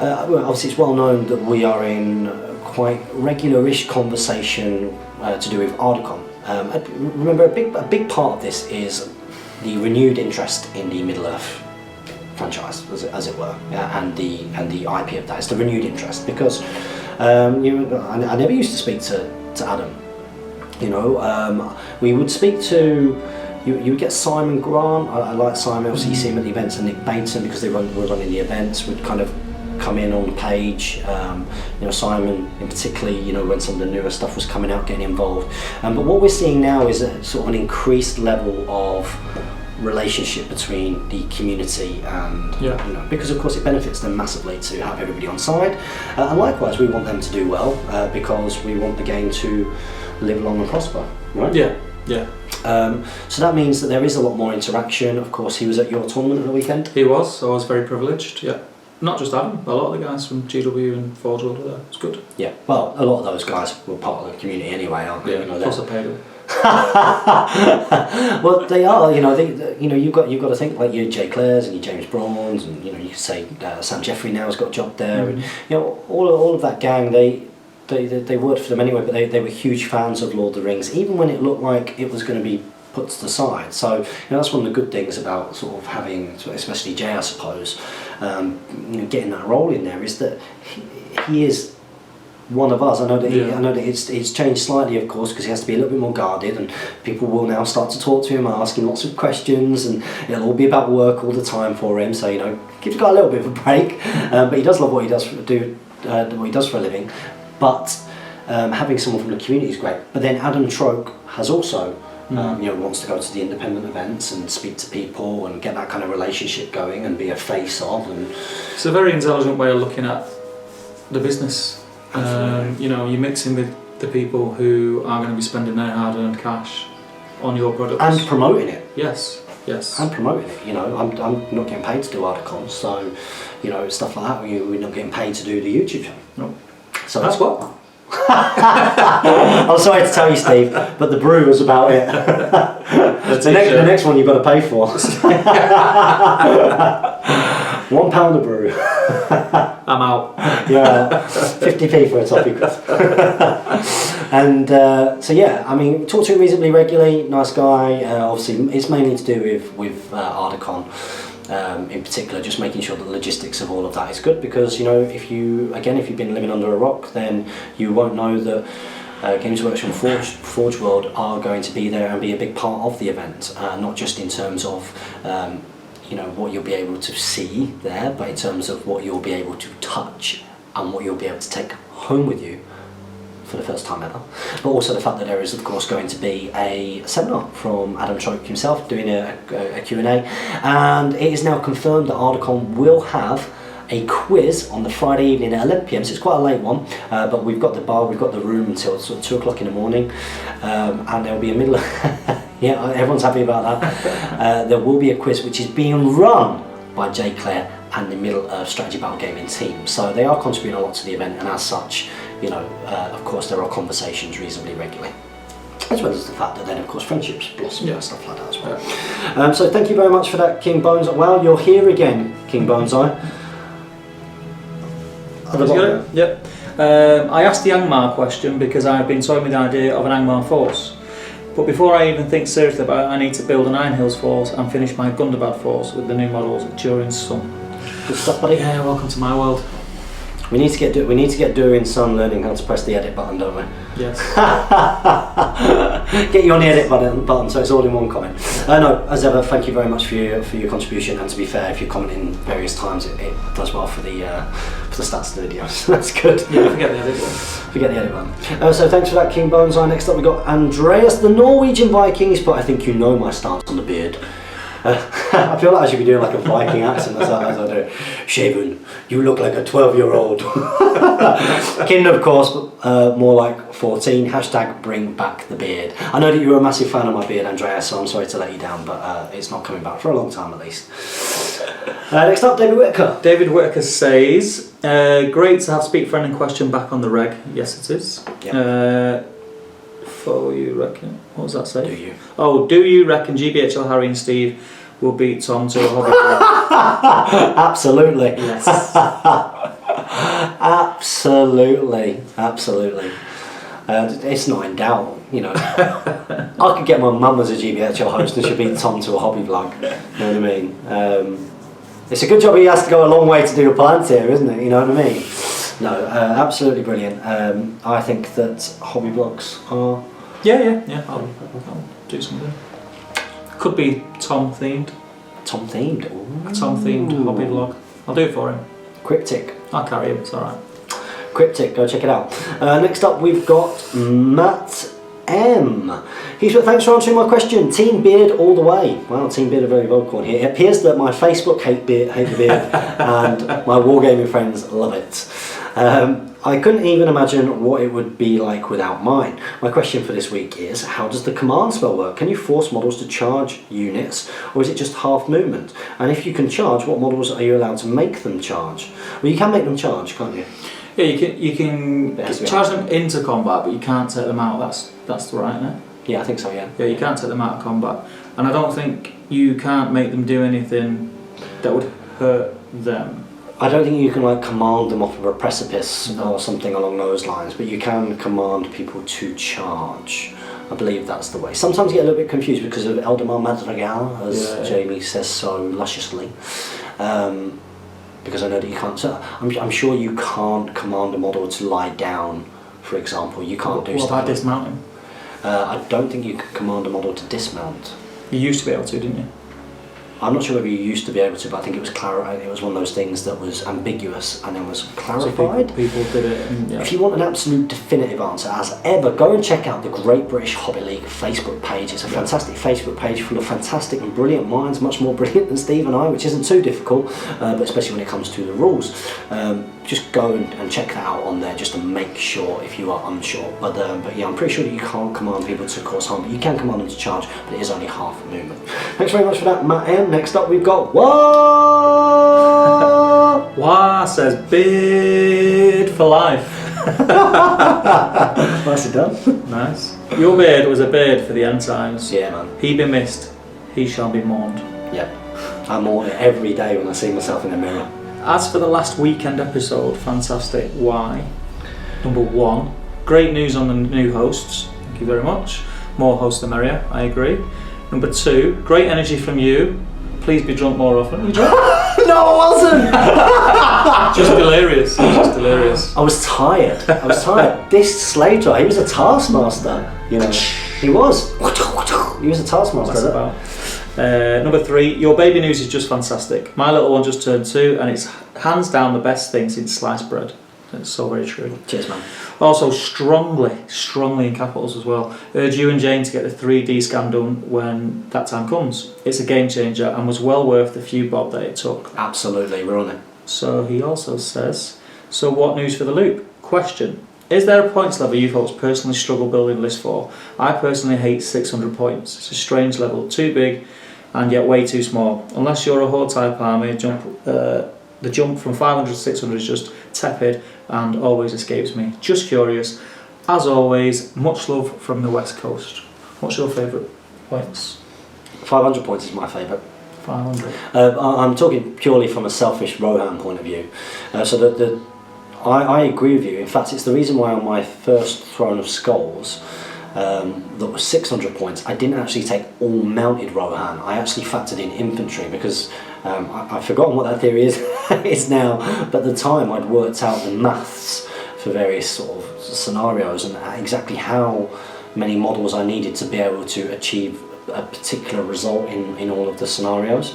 Well, obviously it's well known that we are in quite regular-ish conversation to do with ARDACON. Remember, a big part of this is the renewed interest in the Middle-earth franchise, as it were, and the IP of that. It's the renewed interest because I never used to speak to Adam. We would speak to. You would get Simon Grant. I like Simon. Obviously, you see him at the events, and Nick Bateson, because were running the events, would kind of come in on the page. Simon, in particularly, when some of the newer stuff was coming out, getting involved. But what we're seeing now is a sort of an increased level of relationship between the community and because of course it benefits them massively to have everybody on side, and likewise we want them to do well because we want the game to live long and prosper, right? So that means that there is a lot more interaction. Of course, he was at your tournament at the weekend. He was, so I was very privileged. Not just Adam, a lot of the guys from GW and Forge World were there. It's good. Well, a lot of those guys were part of the community anyway, aren't they? Plus I paid them. Well, they are. You've got to think like your Jay Clares and your James Browns, and you can say Sam Jeffrey now has got a job there, and all of that gang. They worked for them anyway, but they were huge fans of Lord of the Rings, even when it looked like it was going to be put to the side. So that's one of the good things about sort of having, especially Jay, I suppose, getting that role in there, is that he is one of us. I know that it's changed slightly, of course, because he has to be a little bit more guarded, and people will now start to talk to him, ask him lots of questions, and it'll all be about work all the time for him. So he's got a little bit of a break, but he does love what he does for a living. But having someone from the community is great. But then Adam Troke has also, wants to go to the independent events and speak to people and get that kind of relationship going and be a face of. And it's a very intelligent way of looking at the business. You're mixing with the people who are going to be spending their hard-earned cash on your products and promoting it. Yes. And promoting it. I'm not getting paid to do ARDACON, so stuff like that. We're not getting paid to do the YouTube channel. No. So that's what. I'm sorry to tell you, Steve, but the brew was about it. the next one you've got to pay for. £1 a brew. I'm out. 50p for a toffee crisp. And talk to him reasonably regularly. Nice guy. Obviously, it's mainly to do with ARDACON. In particular, just making sure the logistics of all of that is good, because if you've been living under a rock, then you won't know that Games Workshop and Forge World are going to be there and be a big part of the event, not just in terms of what you'll be able to see there, but in terms of what you'll be able to touch and what you'll be able to take home with you for the first time ever. But also the fact that there is, of course, going to be a seminar from Adam Troke himself doing a Q&A, and it is now confirmed that ARDACON will have a quiz on the Friday evening at 11 p.m, so it's quite a late one, but we've got the bar, we've got the room until sort of 2 o'clock in the morning, and there will be a middle everyone's happy about that. There will be a quiz which is being run by Jay Clare and the Middle-earth Strategy Battle Gaming team, so they are contributing a lot to the event, and as such, of course, there are conversations reasonably regularly, as well as the fact that then, of course, friendships blossom and stuff like that as well. So thank you very much for that, King Bones. Wow, you're here again, King Boneseye. Yep. I asked the Angmar question because I've been toying with the idea of an Angmar force. But before I even think seriously about it, I need to build an Iron Hills force and finish my Gundabad force with the new models during summer. Good stuff, buddy. Yeah, welcome to my world. We need to get during sun learning how to press the edit button, don't we? Yes. Get you on the edit button so it's all in one comment. No, as ever, thank you very much for your contribution, and to be fair, if you're commenting various times, it does well for the stats of the videos. That's good. Yeah, forget the edit button. Forget the edit button. So thanks for that, King Bones. Next up we got Andreas, the Norwegian Vikings, but I think you know my stance on the beard. I feel like I should be doing like a Viking accent as I do. Shaven, you look like a 12-year-old. Kind of course, but more like 14. # bring back the beard. I know that you're a massive fan of my beard, Andreas, so I'm sorry to let you down, but it's not coming back for a long time at least. Next up, David Whitaker. David Whitaker says, great to have Speak Friend and Question back on the reg. Yes, it is. Yep. For you reckon? What does that say? Do you? Oh, do you reckon GBHL Harry and Steve will beat Tom to a hobby? Absolutely. Yes. Absolutely. It's not in doubt, you know. I could get my mum as a GBHL host and she'd beat Tom to a hobby vlog. You know what I mean? It's a good job he has to go a long way to do the plants here, isn't it? You know what I mean? No, absolutely brilliant. I think that hobby vlogs are... Yeah. I'll do something. Could be Tom themed. Tom themed? Ooh. A Tom themed hobby vlog. I'll do it for him. Cryptic. I'll carry him, it's alright. Cryptic, go check it out. Next up we've got Matt M. He's put, thanks for answering my question. Team Beard all the way. Wow, Team Beard are very vocal here. It appears that my Facebook hate the beard and my wargaming friends love it. I couldn't even imagine what it would be like without mine. My question for this week is, how does the command spell work? Can you force models to charge units, or is it just half movement? And if you can charge, what models are you allowed to make them charge? Well, you can make them charge, can't you? Yeah, you can charge them into combat, but you can't take them out. That's right, isn't it? Yeah, I think so, yeah. Yeah, you can't take them out of combat. And I don't think you can't make them do anything that would hurt them. I don't think you can like command them off of a precipice or something along those lines, but you can command people to charge. I believe that's the way. Sometimes you get a little bit confused because of Eldamar Madrigal, as Jamie says so lusciously. Because I know that you can't. So I'm sure you can't command a model to lie down, for example. You can't do stuff. What about like dismounting? I don't think you can command a model to dismount. You used to be able to, didn't you? I'm not sure whether you used to be able to, but I think it was it was one of those things that was ambiguous and then was clarified. So people did it. And, If you want an absolute definitive answer, as ever, go and check out the Great British Hobby League Facebook page. It's a fantastic Facebook page full of fantastic and brilliant minds, much more brilliant than Steve and I, which isn't too difficult, but especially when it comes to the rules. Just go and check that out on there just to make sure if you are unsure. But yeah, I'm pretty sure that you can't command people to cause harm, but you can command them to charge, but it is only half a movement. Thanks very much for that, Matt M. Next up we've got Wah! Wah says beard for life. Nicely done. Nice. Your beard was a beard for the end times. Yeah, man. He be missed, he shall be mourned. Yep. I mourn it every day when I see myself in the mirror. As for the last weekend episode, fantastic. Why? Number 1, great news on the new hosts. Thank you very much. More hosts the merrier, I agree. Number 2, great energy from you. Please be drunk more often. Are you drunk? No, I wasn't! Just delirious. Just delirious. I was tired. This Slater, he was a taskmaster. You know, he was. He was a taskmaster. What's that about? Number 3, your baby news is just fantastic. My little one just turned 2 and it's hands down the best thing since sliced bread. It's so very true. Cheers, man. Also, strongly in capitals as well, urge you and Jane to get the 3D scan done when that time comes. It's a game changer and was well worth the few bob that it took. Absolutely, we're on it. So he also says, so what news for the loop? Question. Is there a points level you folks personally struggle building lists for? I personally hate 600 points. It's a strange level, too big and yet way too small. Unless you're a horde type army, the jump from 500 to 600 is just tepid and always escapes me. Just curious. As always, much love from the West Coast. What's your favourite points? 500 points is my favourite. 500. I'm talking purely from a selfish Rohan point of view. So I agree with you. In fact, it's the reason why on my first Throne of Skulls, that was 600 points, I didn't actually take all mounted Rohan. I actually factored in infantry because I've forgotten what that theory is now, but at the time I'd worked out the maths for various sort of scenarios and exactly how many models I needed to be able to achieve a particular result in all of the scenarios.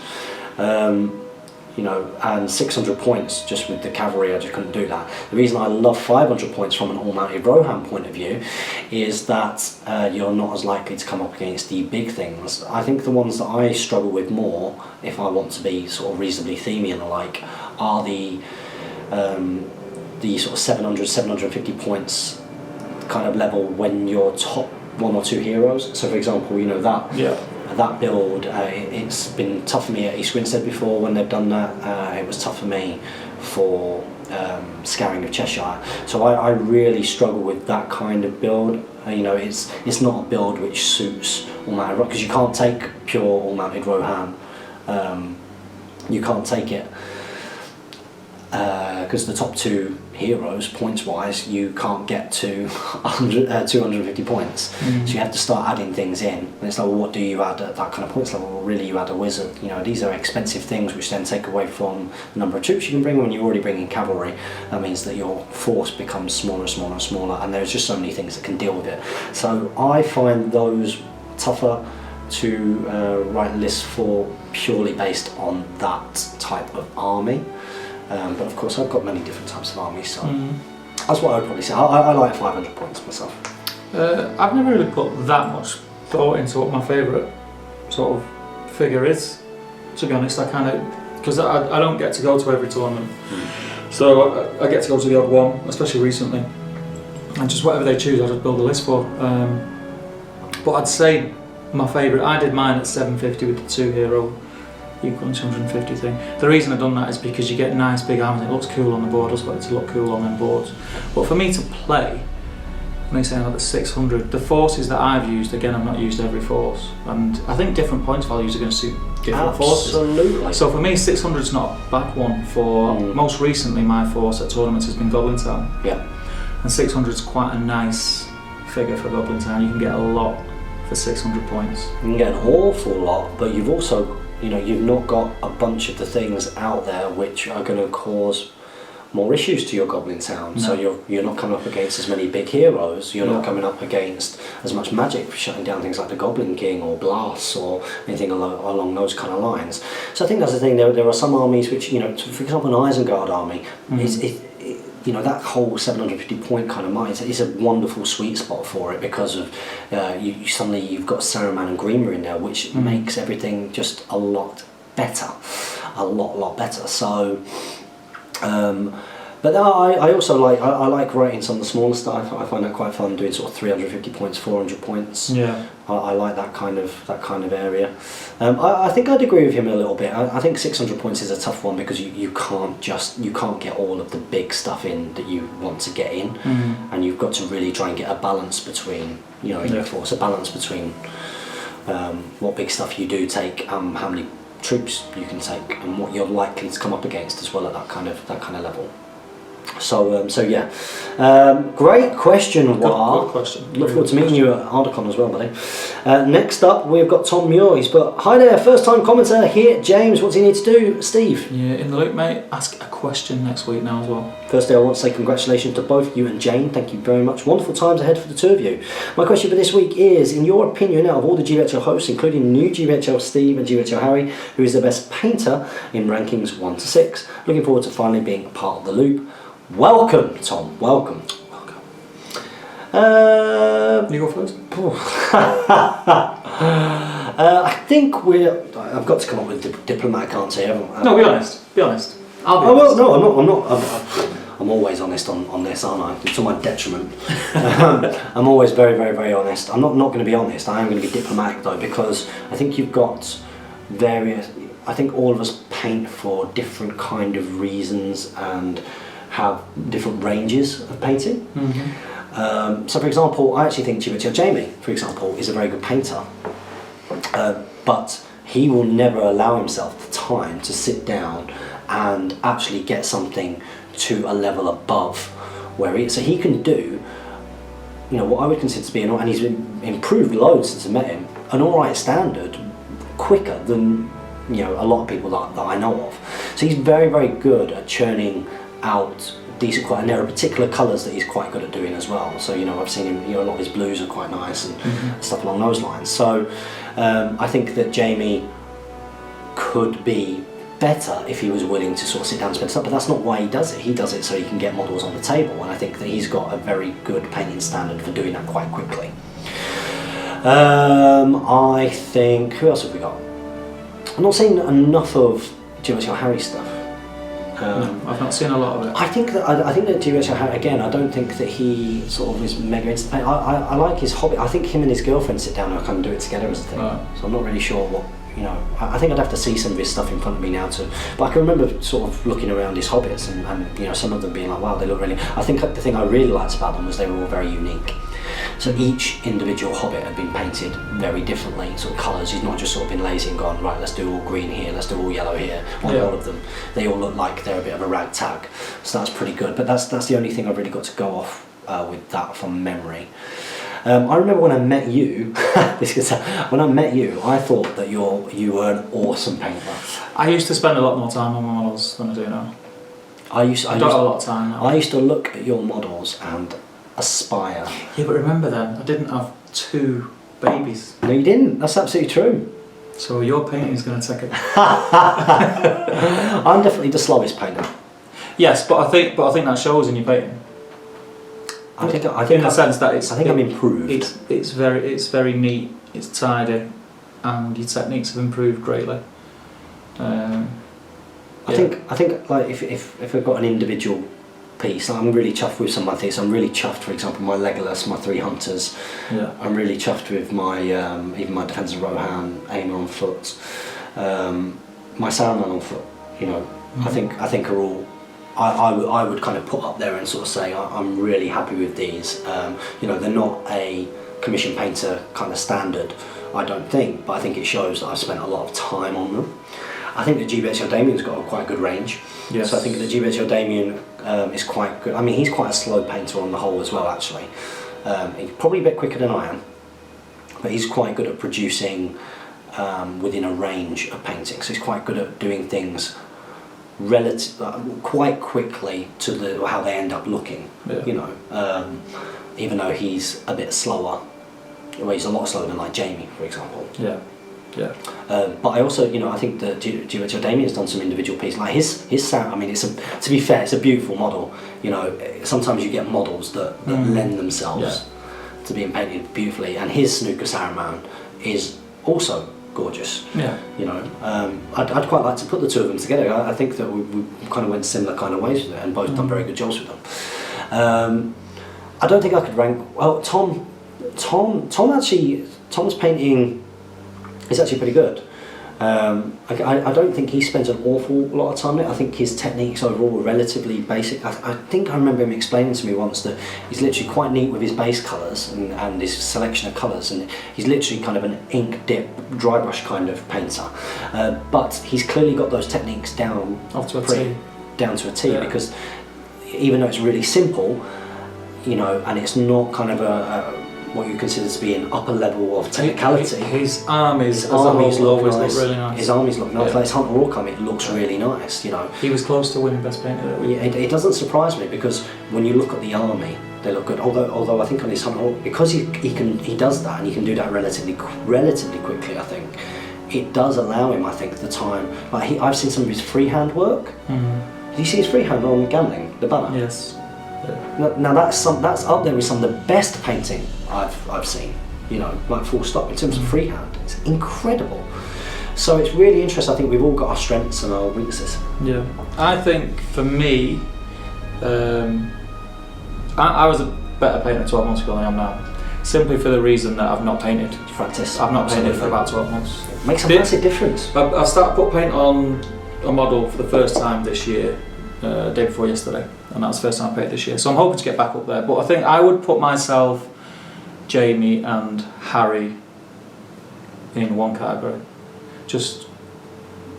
You know, and 600 points just with the cavalry, I just couldn't do that. The reason I love 500 points from an all-mounted Rohan point of view is that you're not as likely to come up against the big things. I think the ones that I struggle with more, if I want to be sort of reasonably themey and the like, are the sort of 700, 750 points kind of level when you're top 1 or 2 heroes. So for example, you know, that build, it's been tough for me at East Grinstead before when they've done that. It was tough for me for Scouring of Cheshire. So I really struggle with that kind of build. You know, it's not a build which suits all-mounted, because you can't take pure all-mounted Rohan. You can't take it because the top 2 heroes, points-wise, you can't get to 250 points. So you have to start adding things in. And it's like, well, what do you add at that kind of points level? Well, really, you add a wizard. You know, these are expensive things, which then take away from the number of troops you can bring when you're already bringing cavalry. That means that your force becomes smaller and smaller and smaller, and there's just so many things that can deal with it. So I find those tougher to write lists for, purely based on that type of army. But of course I've got many different types of armies, so that's what I would probably say. I like 500 points myself. I've never really put that much thought into what my favourite sort of figure is, to be honest. I kind of, because I don't get to go to every tournament, so I get to go to the odd one, especially recently, and just whatever they choose I just build a list for. But I'd say my favourite, I did mine at 750 with the 2 hero equaling 250 thing. The reason I've done that is because you get nice big armies, it looks cool on the board. I just want it to look cool on them boards. But for me to play, when I say like the 600, the forces that I've used, again, I've not used every force, and I think different points values are going to suit different forces. Absolutely. So for me, 600 is not a bad one. For most recently, my force at tournaments has been Goblin Town. Yeah. And 600 is quite a nice figure for Goblin Town. You can get a lot for 600 points. You can get an awful lot, but you've also, you know, you've not got a bunch of the things out there which are going to cause more issues to your Goblin Town. No. So you're not coming up against as many big heroes, you're not coming up against as much magic for shutting down things like the Goblin King or Blasts or anything along those kind of lines. So I think that's the thing, there are some armies which, you know, for example an Isengard army, you know, that whole 750 point kind of mark is a wonderful sweet spot for it, because of suddenly you've got Saruman and Grima in there, which makes everything just a lot better, a lot better. So but I also like I like writing some of the smaller stuff. I find that quite fun, doing sort of 350 points, 400 points. Yeah, I like that kind of area. I think I'd agree with him a little bit. I think 600 points is a tough one, because you can't get all of the big stuff in that you want to get in, and you've got to really try and get a balance between, you know, in your force, a balance between what big stuff you do take, how many troops you can take, and what you're likely to come up against as well at that kind of level. So yeah, great question, War. Good question. Look forward to meeting you at ARDACON as well, buddy. Next up, we've got Tom Muir. He's put, hi there, first time commenter here. James, what do you need to do? Steve? Yeah, in the loop, mate. Ask a question next week now as well. Firstly, I want to say congratulations to both you and Jane. Thank you very much. Wonderful times ahead for the two of you. My question for this week is, in your opinion, out of all the GBHL hosts, including new GBHL Steve and GBHL Harry, who is the best painter in rankings 1 to 6? Looking forward to finally being a part of the loop. Welcome, Tom. Welcome. You go first. I think I've got to come up with a diplomatic answer, haven't I? No, be honest. Be honest. I'll be Well, honest. no, I'm not. I'm always honest on this, aren't I? To my detriment. I'm always very, very, very honest. I'm not going to be honest. I am going to be diplomatic though, because I think you've got various. I think all of us paint for different kind of reasons and have different ranges of painting. So for example, I actually think GBHL Jamie, for example, is a very good painter, but he will never allow himself the time to sit down and actually get something to a level above where he is. So he can do, you know, what I would consider to be and he's improved loads since I met him, an alright standard quicker than, you know, a lot of people that I know of. So he's very, very good at churning out decent quality, and there are particular colours that he's quite good at doing as well. So, you know, I've seen him, you know, a lot of his blues are quite nice and stuff along those lines. So I think that Jamie could be better if he was willing to sort of sit down and spend stuff, but that's not why he does it. He does it so he can get models on the table, and I think that he's got a very good painting standard for doing that quite quickly. I think, who else have we got? I'm not seeing enough of GBHL Harry stuff. No, I've not seen a lot of it. I think that GBHL Harry, again, I don't think that he sort of is mega into paint. I like his hobby. I think him and his girlfriend sit down and kind of do it together as a thing. Right. So I'm not really sure you know, I think I'd have to see some of his stuff in front of me now to, but I can remember sort of looking around his hobbits and you know, some of them being like, wow, they look really, I think the thing I really liked about them was they were all very unique. So each individual hobbit had been painted very differently, sort of colours. He's not just sort of been lazy and gone, right, let's do all green here, let's do all yellow here, on all of them. They all look like they're a bit of a ragtag, so that's pretty good. But that's the only thing I've really got to go off with that from memory. I remember when I met you, when I met you, I thought that you were an awesome painter. I used to spend a lot more time on my models than I do now. I don't have a lot of time now. I used to look at your models and aspire. Yeah, but remember then, I didn't have 2 babies. No, you didn't. That's absolutely true. So your painting is going to take it. I'm definitely the slowest painter. Yes, but I think that shows in your painting. I think in the sense that I'm improved. It's very neat. It's tidy, and your techniques have improved greatly. I think like if I've got an individual piece, I'm really chuffed with some of my things. I'm really chuffed, for example, my Legolas, my 3 hunters. Yeah. I'm really chuffed with my even my defensive Rohan, Aimer on foot, my Saruman on foot. You know, I think are all. I would kind of put up there and sort of say I'm really happy with these. You know, they're not a commission painter kind of standard, I don't think, but I think it shows that I've spent a lot of time on them. I think the GBHL Damien's got a quite good range. Yes. So I think the GBHL Damien is quite good. I mean, he's quite a slow painter on the whole as well, actually. He's probably a bit quicker than I am, but he's quite good at producing within a range of painting. So he's quite good at doing things quite quickly to how they end up looking. Yeah. You know, even though he's a bit slower. Well, he's a lot slower than like Jamie, for example. Yeah. Yeah. But I also, you know, I think that GBHL Damien's done some individual pieces. Like his sound, I mean, to be fair, it's a beautiful model. You know, sometimes you get models that lend themselves to being painted beautifully, and his Snooker Saruman is also gorgeous. Yeah. You know, I'd quite like to put the 2 of them together. I think that we kind of went similar kind of ways with it, and both done very good jobs with them. I don't think I could rank. Well, Tom's painting is actually pretty good. I don't think he spends an awful lot of time in it. I think his techniques overall are relatively basic. I think I remember him explaining to me once that he's literally quite neat with his base colours and his selection of colours, and he's literally kind of an ink dip, dry brush kind of painter. But he's clearly got those techniques down to a T, because even though it's really simple, you know, and it's not kind of what you consider to be an upper level of technicality. His armies look really nice. His armies look nice. Like his Hunter Orcum, it looks really nice. You know, he was close to winning best painter. Yeah, it doesn't surprise me, because when you look at the army, they look good. Although I think on his Hunter Orcum, because he does that, and he can do that relatively quickly. I think it does allow him, I think, the time. Like I've seen some of his freehand work. Did you see his freehand on Gambling, the banner? Yes. Now that's up there with some of the best painting I've seen, you know, like full stop, in terms of freehand. It's incredible. So it's really interesting. I think we've all got our strengths and our weaknesses. Yeah. I think for me, I was a better painter 12 months ago than I am now. Simply for the reason that I've not painted. Practice. I've not painted for about 12 months. It makes a massive difference. I started put paint on a model for the first time this year, day before yesterday, and that's the first time I painted this year. So I'm hoping to get back up there. But I think I would put myself, Jamie and Harry in one category. Just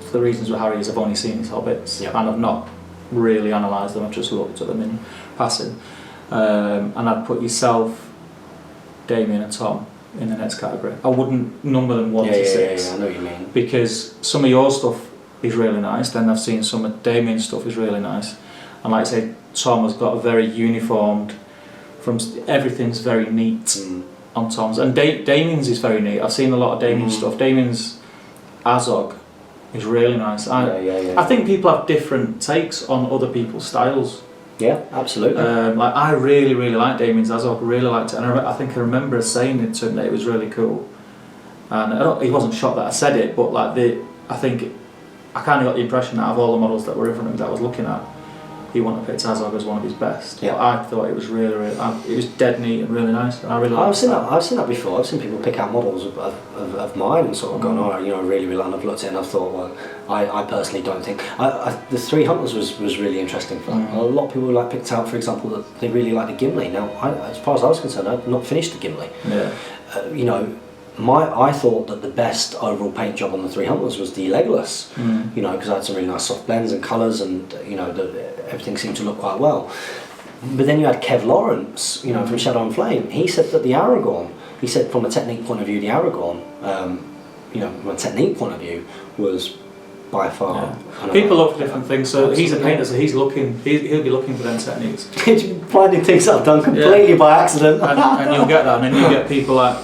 for the reasons with Harry is I've only seen his hobbits, and I've not really analysed them, I've just looked at them in passing. And I'd put yourself, Damien and Tom in the next category. I wouldn't number them 1 to 6. Yeah, I know what you mean. Because some of your stuff is really nice, then I've seen some of Damien's stuff is really nice. And like I say, Tom has got a very uniformed, everything's very neat on Tom's. And Damien's is very neat. I've seen a lot of Damien's stuff. Damien's Azog is really nice. I think people have different takes on other people's styles. Yeah, absolutely. Like I really like Damien's Azog. Really liked it, and I think I remember saying it to him that it was really cool. And he wasn't shocked that I said it, but like I kind of got the impression that of all the models that were in front of me that I was looking at, he wanted to pick Tazog as one of his best. Yeah. But I thought it was really, it was dead neat and really nice. I really I've liked seen that. I've seen that before. I've seen people pick out models of mine and sort of gone, oh, you know, really, and I've looked at it and I've thought, well, I personally don't think. The Three Hunters was really interesting for that. A lot of people like picked out, for example, that they really like the Gimli. Now, as far as I was concerned, I'd not finished the Gimli. Yeah. You know, I thought that the best overall paint job on the Three Hunters was the Legolas. You know, because I had some really nice soft blends and colours, and you know, everything seemed to look quite well. But then you had Kev Lawrence, you know, from Shadow and Flame. He said that the Aragorn, he said from a technique point of view, the Aragorn, you know, from a technique point of view, was by far. Yeah. People look for different things, so he's a painter, so he'll be looking for them techniques. Finding things that I've done completely by accident. and you'll get that, and then you get people like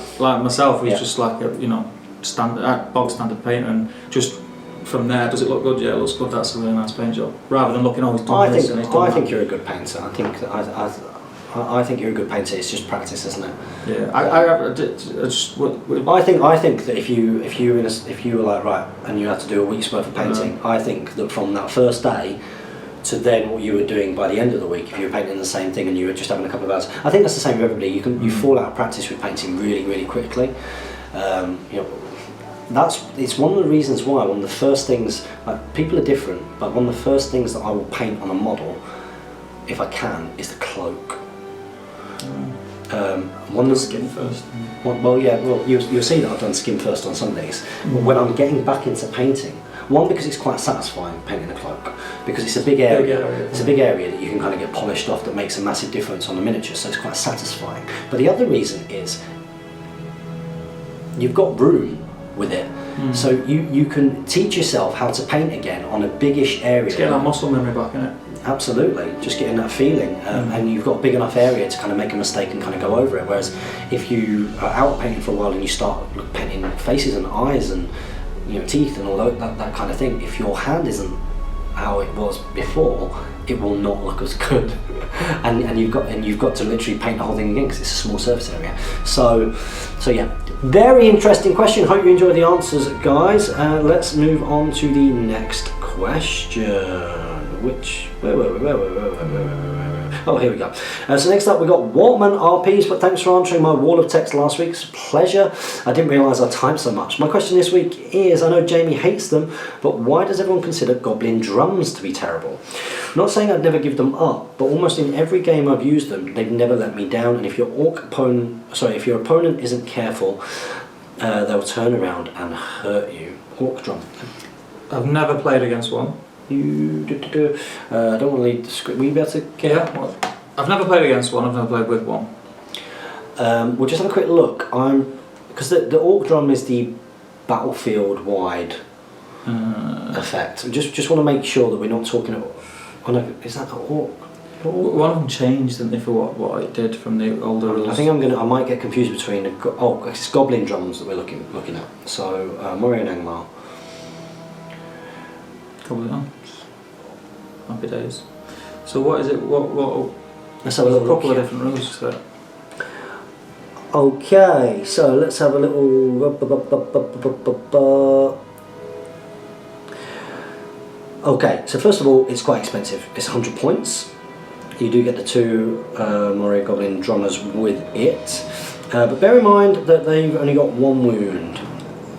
myself, who's just like a, you know, bog standard painter, and just from there, does it look good? Yeah, it looks good. That's a really nice paint job. Rather than looking, oh, he's done this and he's done that. I think you're a good painter. I think you're a good painter. It's just practice, isn't it? Yeah. I think that if you were like, right, and you had to do a week's worth of painting, I think that from that first day to then what you were doing by the end of the week, if you were painting the same thing and you were just having a couple of hours, I think that's the same with everybody. You fall out of practice with painting really, really quickly. You know, it's one of the reasons why one of the first things, like, people are different, but one of the first things that I will paint on a model, if I can, is the cloak. One of the skin first. Well, you'll see that I've done skin first on some of these. But when I'm getting back into painting, one, because it's quite satisfying painting the cloak, because it's a big area. It's a big area that you can kind of get polished off, that makes a massive difference on the miniature, so it's quite satisfying. But the other reason is you've got room with it, so you can teach yourself how to paint again on a biggish area. It's getting that muscle memory back, isn't it? Absolutely, just getting that feeling, and you've got a big enough area to kind of make a mistake and kind of go over it. Whereas if you are out painting for a while and you start painting faces and eyes and, you know, teeth and all that kind of thing, if your hand isn't how it was before, it will not look as good. and you've got to literally paint the whole thing again because it's a small surface area. So yeah, very interesting question. Hope you enjoyed the answers, guys. Let's move on to the next question. Oh, here we go. So next up, we got Waltman RPs, but thanks for answering my wall of text last week. It's a pleasure. I didn't realise I typed so much. My question this week is, I know Jamie hates them, but why does everyone consider Goblin drums to be terrible? I'm not saying I'd never give them up, but almost in every game I've used them, they've never let me down. And if your opponent isn't careful, they'll turn around and hurt you. Orc drum. I've never played against one. I don't want to leave the script. Will you be able to get Yeah, well, I've never played against one, I've never played with one. We'll just have a quick look. Because the orc drum is the battlefield wide effect. Just want to make sure that we're not talking about. Oh no, is that the orc? One of them changed, didn't they, for what it did from the older rules? I think I might get confused between it's Goblin drums that we're looking at. So Murray and Angmar. Probably not. Happy days. So what is it? What? Let's have a little couple of different rules to it. Okay, so let's have a little. Okay, so first of all, it's quite expensive. It's 100 points. You do get the two Moria Goblin drummers with it, but bear in mind that they've only got one wound.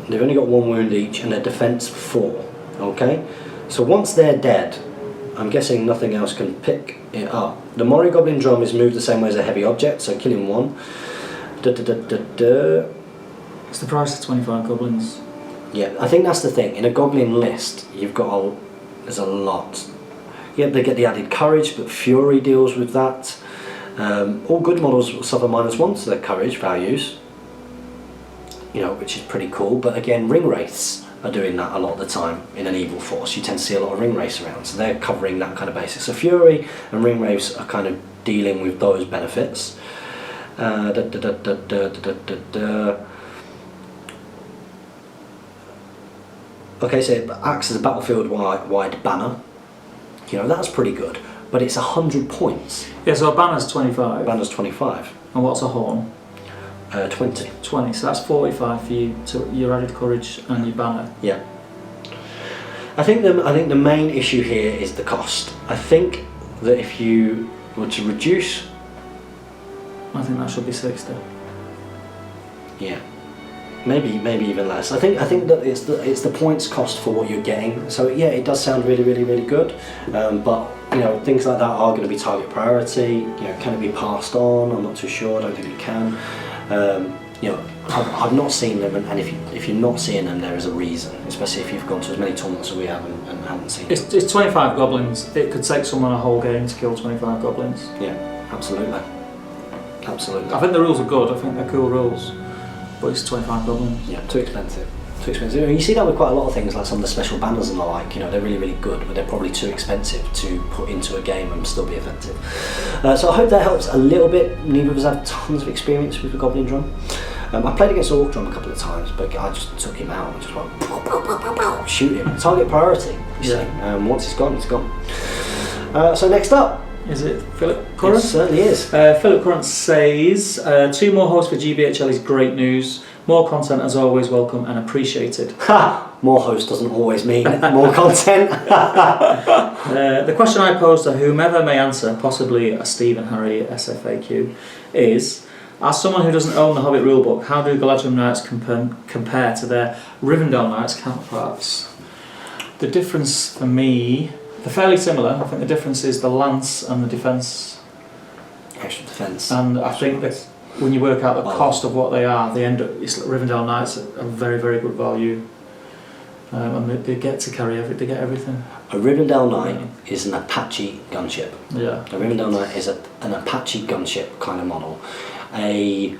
They've only got one wound each, and their defense 4. Okay, so once they're dead, I'm guessing nothing else can pick it up. The Moria Goblin drum is moved the same way as a heavy object, so killing one. It's the price of 25 goblins. Yeah, I think that's the thing. In a goblin list, there's a lot. Yeah, they get the added courage, but Fury deals with that. All good models will suffer -1 to their courage values, which is pretty cool. But again, ring wraiths are doing that a lot of the time in an evil force. You tend to see a lot of ring wraiths around, so they're covering that kind of basis. So Fury and ring wraiths are kind of dealing with those benefits. Okay, so it acts as a battlefield-wide banner. That's pretty good, but it's 100 points. Yeah, so a banner's 25. Banner's 25. And what's a horn? 20. 20, so that's 45 for you to your added courage and your banner. Yeah. I think the main issue here is the cost. I think that if you were to reduce, I think that should be 60. yeah, maybe even less. I think that it's the points cost for what you're getting. So yeah, it does sound really good, but you know, things like that are going to be target priority. You know, can it be passed on? I'm not too sure. I don't think it can. You know, I've not seen them, and if you're not seeing them, there is a reason. Especially if you've gone to as many tournaments as we have and haven't seen them. It's 25 goblins. It could take someone a whole game to kill 25 goblins. Yeah, absolutely. Absolutely. I think the rules are good. I think they're cool rules, but it's 25 goblins. Yeah, too expensive. Too expensive. You see that with quite a lot of things, like some of the special banners and the like. You know, they're really good, but they're probably too expensive to put into a game and still be effective. So I hope that helps a little bit. Neither of us have tons of experience with the Goblin drum. I played against Orc drum a couple of times, but I just took him out and just went pow, pow, pow, pow, pow, shoot him. Target priority. You see. Once he's gone, he's gone. So next up. Is it Philip Curran? It certainly is. Philip Curran says, 2 more hosts for GBHL is great news. More content as always welcome and appreciated. Ha! More hosts doesn't always mean more content. The question I pose to whomever may answer, possibly a Steve and Harry SFAQ, is, as someone who doesn't own the Hobbit rulebook, how do Galadriel Knights compare to their Rivendell Knights counterparts? The difference for me, they're fairly similar. I think the difference is the lance and the defence. Extra defence. And I think that when you work out the cost of what they are, they end up. Rivendell Knights are very good value, and they get to carry everything. They get everything. A Rivendell Knight is an Apache gunship. Yeah. A Rivendell Knight is an Apache gunship kind of model. A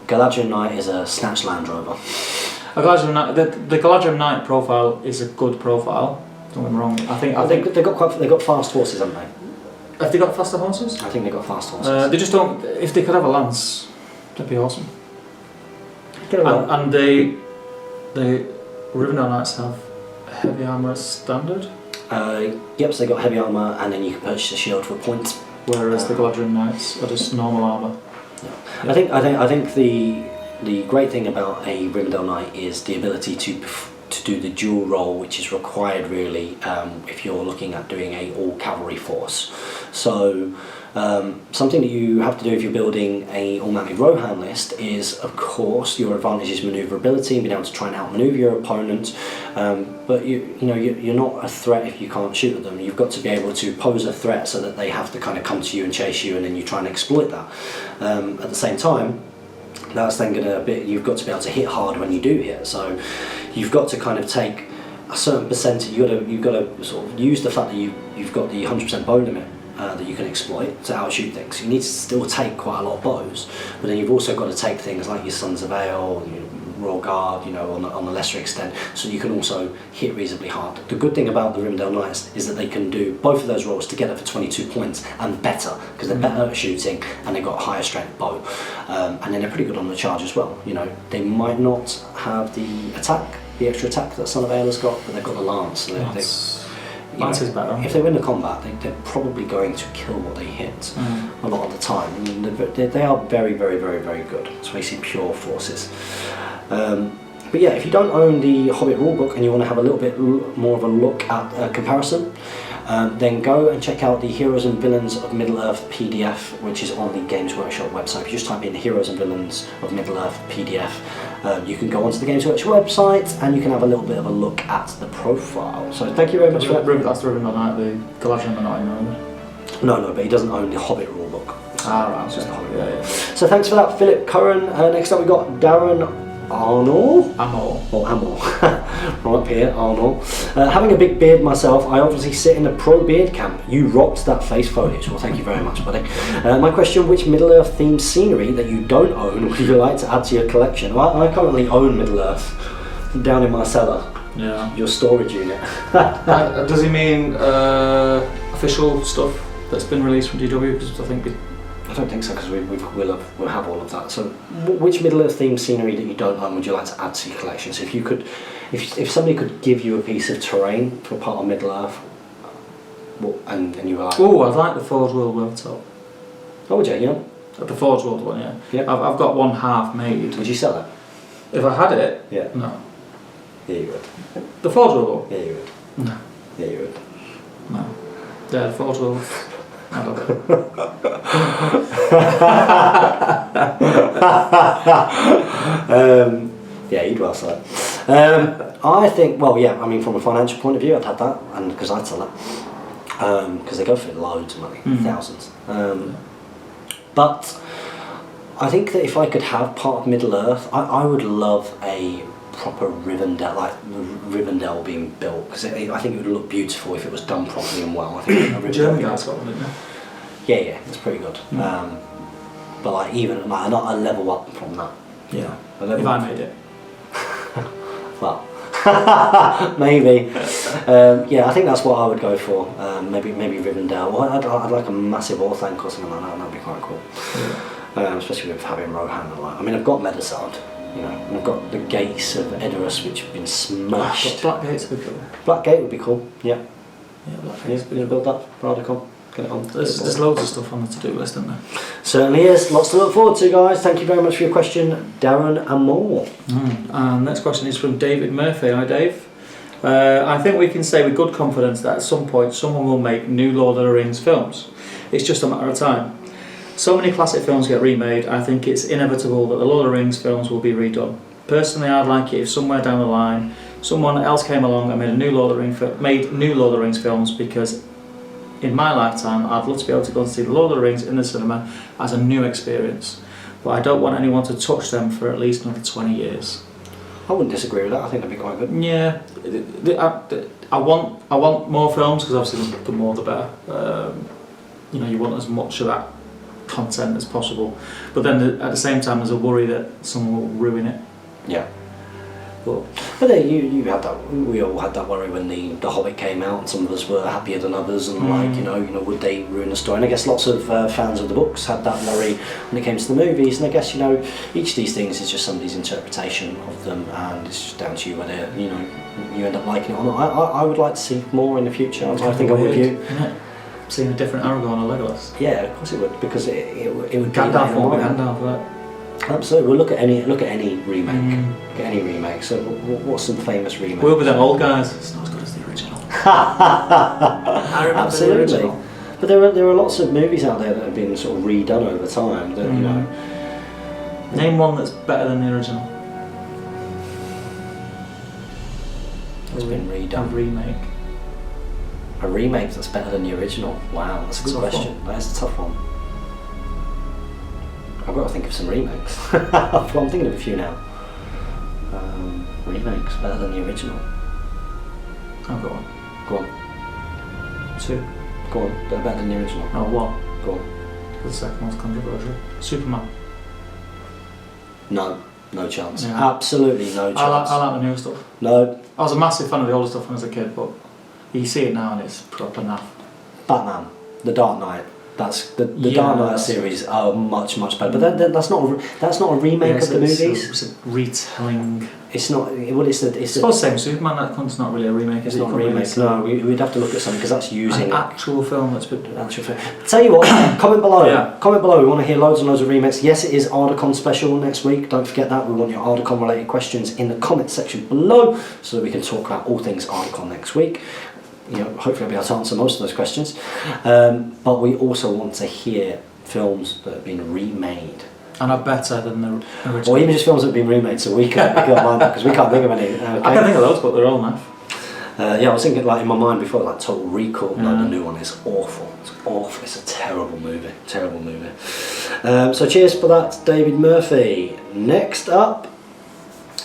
Galadriel Knight is a Snatch Land Rover. A Galadriel Knight, the Galadriel Knight profile is a good profile. Don't get me wrong. I think they've got fast horses, haven't they? Have they got faster horses? I think they've got fast horses. They just don't. If they could have a lance, that'd be awesome. And the Rivendell Knights have heavy armour as standard. Yep, so they got heavy armour, and then you can purchase a shield for a point. Whereas the Galadriel Knights are just normal armour. Yeah. I think the great thing about a Rivendell Knight is the ability to do the dual role, which is required really if you're looking at doing a all cavalry force. So something that you have to do if you're building a all-mounted Rohan list is, of course, your advantage is manoeuvrability and being able to try and outmaneuver your opponent. But you're not a threat if you can't shoot at them. You've got to be able to pose a threat so that they have to kind of come to you and chase you, and then you try and exploit that. At the same time, that's then you've got to be able to hit hard when you do hit. So you've got to kind of take a certain percentage. You've got to sort of use the fact that you've got the 100% bow limit that you can exploit to outshoot things. You need to still take quite a lot of bows, but then you've also got to take things like your Sons of Ale, your Royal Guard, on a lesser extent, so you can also hit reasonably hard. The good thing about the Rivendell Knights is that they can do both of those rolls together for 22 points and better, because they're better at shooting and they've got a higher strength bow, and then they're pretty good on the charge as well. They might not have the extra attack that Son of Ale has got, but they've got the lance. So Lance is better. If they win the combat, they're probably going to kill what they hit a lot of the time. They are very good. It's basically pure forces. But yeah, if you don't own the Hobbit rulebook and you want to have a little bit more of a look at a comparison, then go and check out the Heroes and Villains of Middle-earth PDF, which is on the Games Workshop website. If you just type in Heroes and Villains of Middle-earth PDF, you can go onto the Games Workshop website and you can have a little bit of a look at the profile. So thank you very much for that. That's the Rivendell Knight, the Galadriel Knight. No, but he doesn't own the Hobbit rulebook. Right. It's just the Hobbit. Yeah. So thanks for that, Philip Curran. Next up we got Darren Arnold? Amor. Right up here, Arnold. Having a big beard myself, I obviously sit in a pro beard camp. You rocked that face foliage. Well, thank you very much, buddy. My question, which Middle-earth themed scenery that you don't own would you like to add to your collection? Well, I currently own Middle-earth down in my cellar. Yeah. Your storage unit. Does he mean official stuff that's been released from DW? Because I don't think so, because we'll have all of that. So, which Middle-earth themed scenery that you don't own would you like to add to your collection? So, if somebody could give you a piece of terrain for part of Middle-earth, and you were like, oh, I'd like the Forge World Worldtop. Oh, would you? Yeah. The Forge World one, yeah. Yeah. I've got one half made. Would you sell it? If I had it, Yeah. no. Yeah, you would. The Forge World one? Yeah, you would. No. Yeah, you would. No. Yeah, the Forge World. I love it. Yeah, you'd well say. I think, well, yeah, I mean, from a financial point of view, I'd have that, and because I'd sell it. Because they go for loads of money, thousands. But I think that if I could have part of Middle Earth, I would love a proper Rivendell, like Rivendell being built, because I think it would look beautiful if it was done properly and well. I think The German guy's got one, didn't yeah, it's pretty good. But like even like not a level up from that. Yeah. If I made it. Well, maybe. Yeah, I think that's what I would go for. Maybe Rivendell. Well, I'd like a massive Orthanc or something like that. That'd be quite cool. Yeah. Especially with having Rohan and like. I mean, I've got Medusard. You know, and I've got the gates of Edoras which have been smashed. Black Gates would be cool. Black Gate would be cool. Yeah. Yeah, Black Yeah, Gates. we're gonna build that for ARDACON. Get it on. There's loads of stuff on the to-do list, isn't there? Certainly is. Lots to look forward to, guys. Thank you very much for your question, Darren and more. Next question is from David Murphy. Hi, Dave. I think we can say with good confidence that at some point someone will make new Lord of the Rings films. It's just a matter of time. So many classic films get remade, I think it's inevitable that the Lord of the Rings films will be redone. Personally, I'd like it if somewhere down the line someone else came along and made new Lord of the Rings films, because in my lifetime I'd love to be able to go and see the Lord of the Rings in the cinema as a new experience. But I don't want anyone to touch them for at least another 20 years. I wouldn't disagree with that. I think that'd be quite good. Yeah, I want more films, because obviously the more the better. You know, you want as much of that content as possible, but then at the same time there's a worry that someone will ruin it. Yeah. But then you had that. We all had that worry when the Hobbit came out, and some of us were happier than others, and like you know, would they ruin the story? And I guess lots of fans of the books had that worry when it came to the movies. And I guess each of these things is just somebody's interpretation of them, and it's just down to you whether you end up liking it or not. I would like to see more in the future. I think I'm with you. Seeing a different Aragorn or Legolas. Yeah, of course it would, because it would be Gandalf won't be Gandalf, right? Absolutely. Well, look at any remake. Look at any remake. So, what's some famous remakes? We'll be them old guys. It's not as good as the original. I remember Absolutely. the original. But there are lots of movies out there that have been sort of redone over time. That Name one that's better than the original. It's been redone. A remake. A remake that's better than the original. Wow, that's a good question. That is a tough one. I've got to think of some remakes. I'm thinking of a few now. Remakes better than the original. I've got one. Go on. 2. Go on. They're better than the original. Oh, 1. Go on. The second one's controversial. Superman. No chance. Yeah. Absolutely no chance. I like the newer stuff. No. I was a massive fan of the older stuff when I was a kid, but you see it now and it's proper naff. Batman, The Dark Knight. That's the Dark Knight series are much better. But that's not a remake of the movies. It's a retelling. It's not. Well, it's the same Superman. That one's not really a remake. It's not a remake. No, we'd have to look at something, because that's using an actual film that's been actual film. Tell you what, comment below. Yeah. Comment below. We want to hear loads and loads of remakes. Yes, it is ARDACON special next week. Don't forget that. We want your ARDACON related questions in the comment section below, so that we can talk about all things ARDACON next week. Hopefully I'll be able to answer most of those questions. But we also want to hear films that have been remade. And are better than the original. Or even just films that have been remade, so we can't mind that, because we can't think of any. Okay? I can think of those, but they're all naff. Yeah, I was thinking in my mind before, like Total Recall. No, the new one is awful. It's awful. It's a terrible movie. So cheers for that, David Murphy. Next up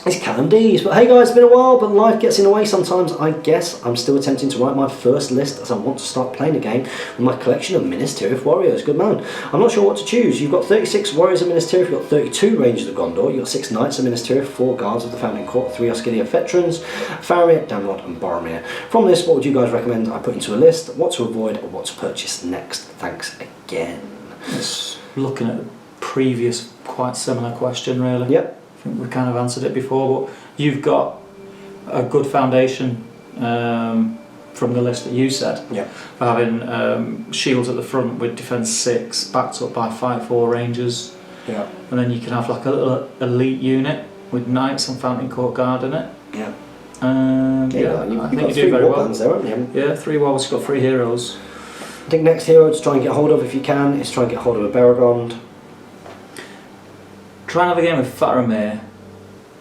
is Callum Dees. But hey guys, it's been a while, but life gets in the way sometimes. I guess I'm still attempting to write my first list, as I want to start playing a game with my collection of Minas Tirith warriors. Good man. I'm not sure what to choose. You've got 36 warriors of Minas Tirith, you've got 32 rangers of Gondor, you've got 6 knights of Minas Tirith, 4 guards of the Founding Court, 3 Osgiliath veterans, Faramir, Damrod and Boromir. From this, what would you guys recommend I put into a list? What to avoid or what to purchase next? Thanks again. It's looking at the previous quite similar question, really. Yep. I think we kind of answered it before, but you've got a good foundation from the list that you said. Yeah. For having shields at the front with defense 6, backed up by 5/4 rangers. Yeah. And then you can have like a little elite unit with knights and Fountain Court guard in it. Yeah. I think you do very well. There, haven't you? Yeah, 3 wars. You've got 3 heroes. I think next hero to try and get hold of, if you can, is try and get hold of a Beragond. Try and have a game with Faramir,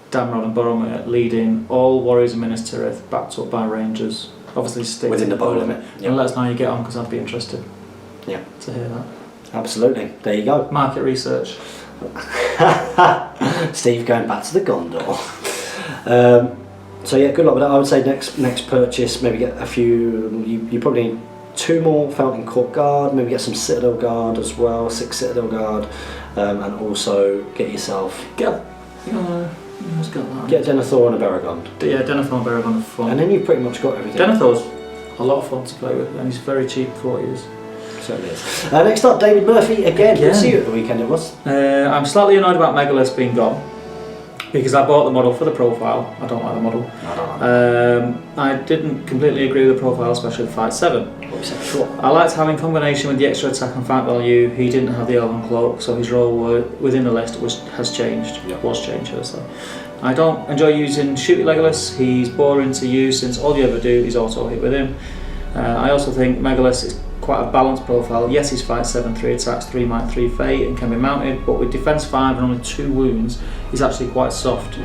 Damrod and Boromir leading all warriors of Minas Tirith, backed up by rangers. Obviously stick Within the bow limit. And let us know how you get on, because I'd be interested Yeah, to hear that. absolutely. There you go. Market research. Steve going back to the Gondor. So yeah, good luck with that. I would say next purchase, maybe get a few. You probably need 2 more Fountain Court Guard. Maybe get some Citadel Guard as well, 6 Citadel Guard, and also get yourself. Who's got that? Get Denethor and a Beragond. Yeah, Denethor and Beragond are fun. And then you've pretty much got everything. Denethor's a lot of fun to play with, and he's very cheap for what he is. Certainly is. Next up, David Murphy again. Good to see you at the weekend. It was. I'm slightly annoyed about Legolas being gone, because I bought the model for the profile. I don't like the model. I don't like I didn't completely agree with the profile, especially with Fight 7. what we said before. I liked how in combination with the extra attack and fight value, he didn't have the Elven Cloak, so his role within the list has changed. Yep. Was changed, should I say. I don't enjoy using Shooty Legolas. He's boring to use since all you ever do is auto hit with him. I also think Legolas is quite a balanced profile. Yes, he's Fight 7, 3 attacks, 3 might, 3 fate, and can be mounted, but with defense 5 and only 2 wounds, he's actually quite soft.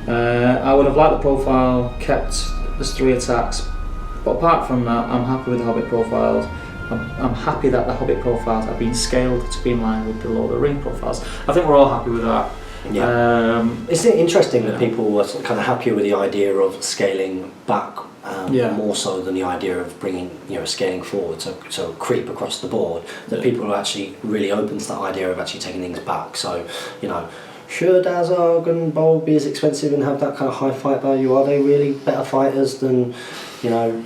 I would have liked the profile kept as 3 attacks, but apart from that, I'm happy with the Hobbit profiles. I'm happy that the Hobbit profiles have been scaled to be in line with the Lord of the Rings profiles. I think we're all happy with that. Yeah. Isn't it interesting that people were kind of happier with the idea of scaling back more so than the idea of bringing, scaling forward, so creep across the board, that people are actually really open to that idea of actually taking things back. So, should Azog and Bowl be as expensive and have that kind of high fight value? Are they really better fighters than, I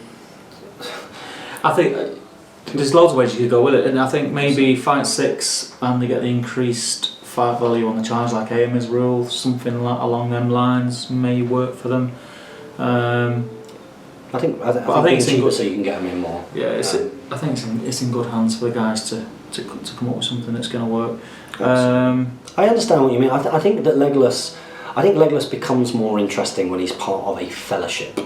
think there's loads of ways you could go with it, and I think maybe Fight 6 and they get the increased fight value on the charge, like Aemma's rule, something along them lines may work for them. I think it's cheaper so you can get them in more. Yeah, I think it's in good hands for the guys to come up with something that's going to work. I understand what you mean. I think that Legolas becomes more interesting when he's part of a fellowship.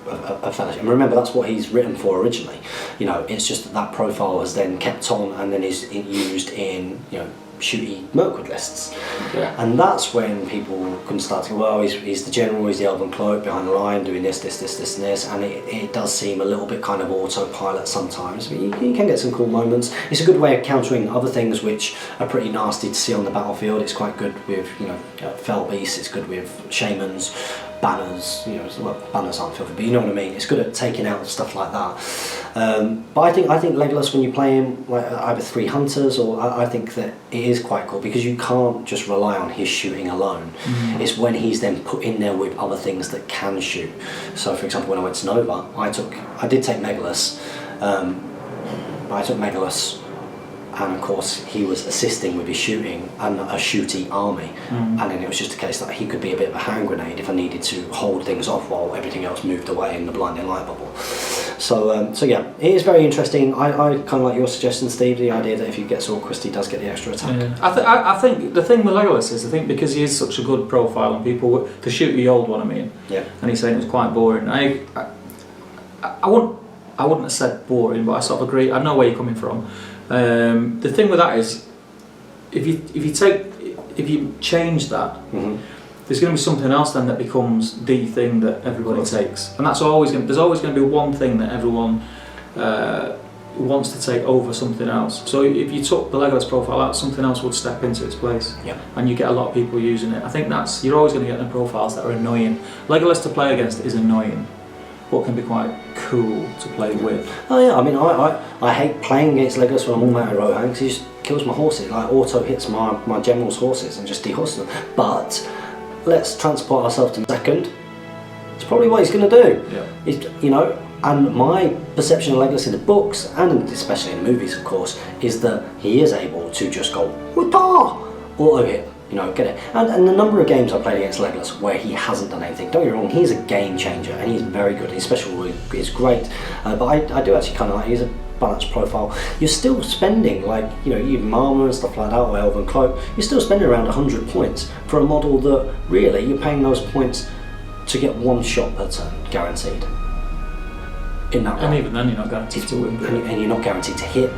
A fellowship. And remember, that's what he's written for originally. It's just that profile has then kept on and then is used in shooty Mirkwood lists. And that's when people can start to go, well, he's the general, he's the Elven Cloak behind the line doing this, and it does seem a little bit kind of autopilot sometimes, but you can get some cool moments. It's a good way of countering other things which are pretty nasty to see on the battlefield. It's quite good with fell beasts, it's good with shamans, banners, banners aren't filthy, but you know what I mean. It's good at taking out stuff like that. But I think Legolas, when you play him like either 3 hunters, or I think that it is quite cool because you can't just rely on his shooting alone. It's when he's then put in there with other things that can shoot. So for example, when I went to Nova, I did take Legolas. I took Legolas, and of course he was assisting with his shooting and a shooty army, and then it was just a case that he could be a bit of a hand grenade if I needed to hold things off while everything else moved away in the blinding light bubble. So yeah, it is very interesting. I kind of like your suggestion, Steve, the idea that if you get Sword Quest he does get the extra attack. I think the thing with Legolas is, I think because he is such a good profile and people, the shooty old one, and he's saying it was quite boring. I wouldn't have said boring, but I sort of agree. I know where you're coming from. The thing with that is, if you change that, there's going to be something else then that becomes the thing that everybody takes, and there's always going to be one thing that everyone wants to take over something else. So if you took the Legolas profile out, something else would step into its place, and you get a lot of people using it. I think you're always going to get the profiles that are annoying. Legolas to play against is annoying, but can be quite cool to play with. Oh yeah, I mean, I hate playing against Legolas when I'm all mounted Rohan because he just kills my horses, like auto hits my general's horses and just dehorses them. But let's transport ourselves to second. It's probably what he's going to do. And my perception of Legolas in the books, and especially in the movies, of course, is that he is able to just go auto hit. Get it. And the number of games I played against Legolas where he hasn't done anything, don't get me wrong, he's a game changer and he's very good. His special is great, but I do actually kind of like, he's a balanced profile. You're still spending, even armor and stuff like that, or Elven Cloak, you're still spending around 100 points for a model that really you're paying those points to get 1 shot per turn, guaranteed. in that And role. even then, you're not guaranteed to win. And you're not guaranteed to hit.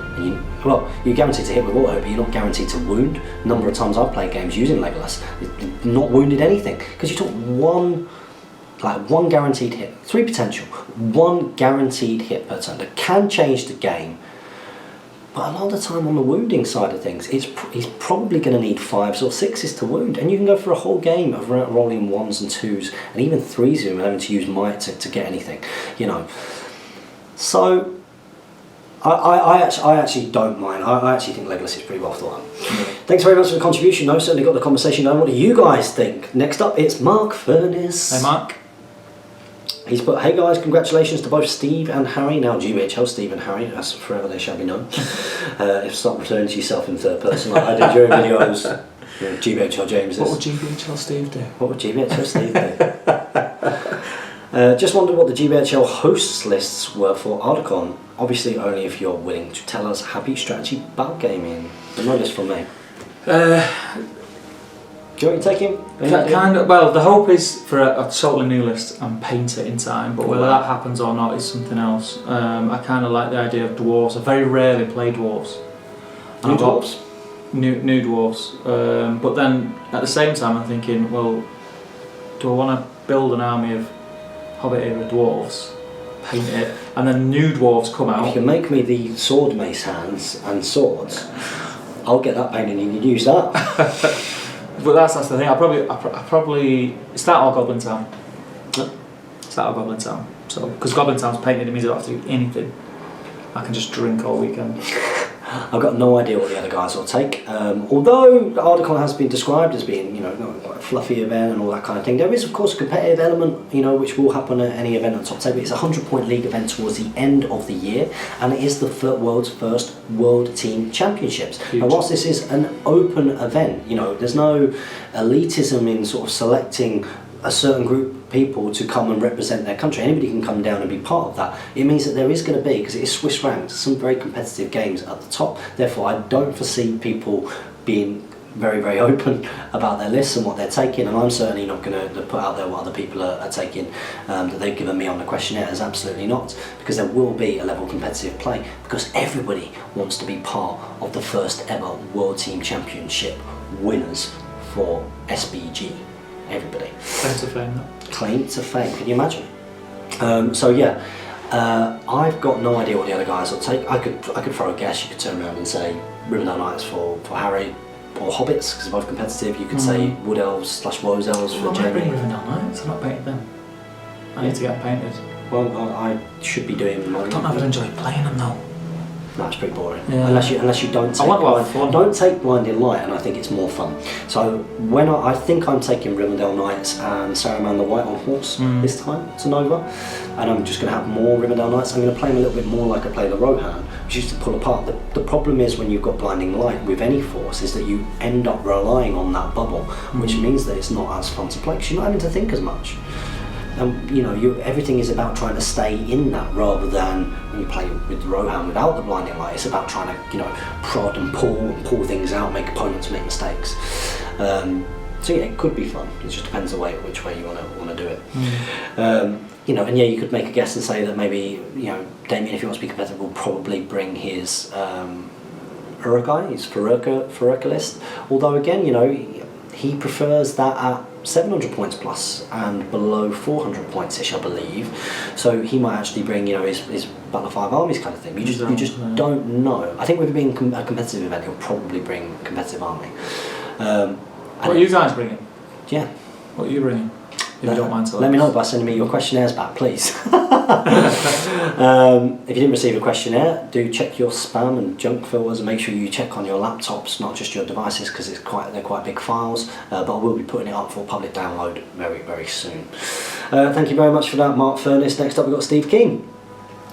You're guaranteed to hit with auto, but you're not guaranteed to wound. A number of times I've played games using Legolas, not wounded anything because you took one guaranteed hit, 3 potential, 1 guaranteed hit per turn that can change the game. But a lot of the time on the wounding side of things, he's probably going to need 5s or 6s to wound, and you can go for a whole game of rolling 1s and 2s and even 3s and having to use might to get anything, you know. So I actually don't mind. I actually think Legolas is pretty well thought out. Thanks very much for the contribution, though. Certainly got the conversation going. What do you guys think? Next up, it's Mark Furness. Hey, Mark. He's put, hey guys, congratulations to both Steve and Harry. Now GBHL Steve and Harry, as forever they shall be known. If stop referring to yourself in third person like I did during videos. You know, GBHL James is. What would GBHL Steve do? What would GBHL Steve do? Just wondered what the GBHL hosts lists were for ARDACON. Obviously only if you're willing to tell us. Happy strategy battle gaming. No list from me. Do you want me to take him? Kind of. Well, the hope is for a totally new list and paint it in time, but whether that happens or not is something else. I kind of like the idea of dwarves. I very rarely play dwarves. New dwarves? New dwarves. But then at the same time, I'm thinking, well, do I want to build an army of Hobbit era dwarves, paint it, and then new dwarves come out? If you can make me the sword mace hands and swords, I'll get that painted and you can use that. But that's the thing. I probably it's that or Goblin Town. It's that or Goblin Town. So because Goblin Town's painted, it means I don't have to do anything. I can just drink all weekend. I've got no idea what the other guys will take. Although ARDACON has been described as being, you know, quite a fluffy event and all that kind of thing, there is of course a competitive element, you know, which will happen at any event on top table. It's a 100-point league event towards the end of the year, and it is the world's first World Team Championships. Huge. And whilst this is an open event, you know, there's no elitism in sort of selecting a certain group of people to come and represent their country. Anybody can come down and be part of that. It means that there is going to be, because it is Swiss ranked, some very competitive games at the top. Therefore, I don't foresee people being very, very open about their lists and what they're taking, and I'm certainly not going to put out there what other people are taking that they've given me on the questionnaire. Is absolutely not, because there will be a level of competitive play, because everybody wants to be part of the first ever World Team Championship winners for SBG. Everybody. Claim to fame, though. Claim to fame, can you imagine? So yeah, I've got no idea what the other guys will take. I could throw a guess. You could turn around and say Rivendell Knights for Harry, or Hobbits, because they're both competitive. You could say Wood Elves / Woes Elves for I might Jamie. bring Rivendell Knights. I've not painted them. I need to get them painted. Well, I should be doing I don't ever enjoy playing them though. No, it's pretty boring. Yeah. Unless you don't take I want a lot of fun. don't take Blinding Light, and I think it's more fun. So when I think I'm taking Rivendell Knights and Saruman the White on horse this time to Nova, and I'm just going to have more Rivendell Knights. I'm going to play them a little bit more like I play the Rohan, which is to pull apart. The problem is when you've got Blinding Light with any force is that you end up relying on that bubble, which means that it's not as fun to play because you're not having to think as much. And you know, everything is about trying to stay in that, rather than when you play with Rohan without the Blinding Light. It's about trying to, you know, prod and pull things out, make opponents make mistakes. So yeah, it could be fun. It just depends which way you want to do it. You know, and yeah, you could make a guess and say that maybe, you know, Damien, if he wants to be competitive, will probably bring his Urukai, his Faruka list. Although again, you know, he prefers that at 700 points plus and below 400 points-ish, I believe. So he might actually bring, you know, his Battle of Five Armies kind of thing. You just don't know. I think with it being a competitive event, he'll probably bring a competitive army. What are you guys bringing? Yeah. What are you bringing? If you don't mind telling Let me us. know by sending me your questionnaires back, please. If you didn't receive a questionnaire, do check your spam and junk filters, and make sure you check on your laptops, not just your devices, because they're quite big files. But I will be putting it up for public download very, very soon. Thank you very much for that, Mark Furness. Next up, we've got Steve King.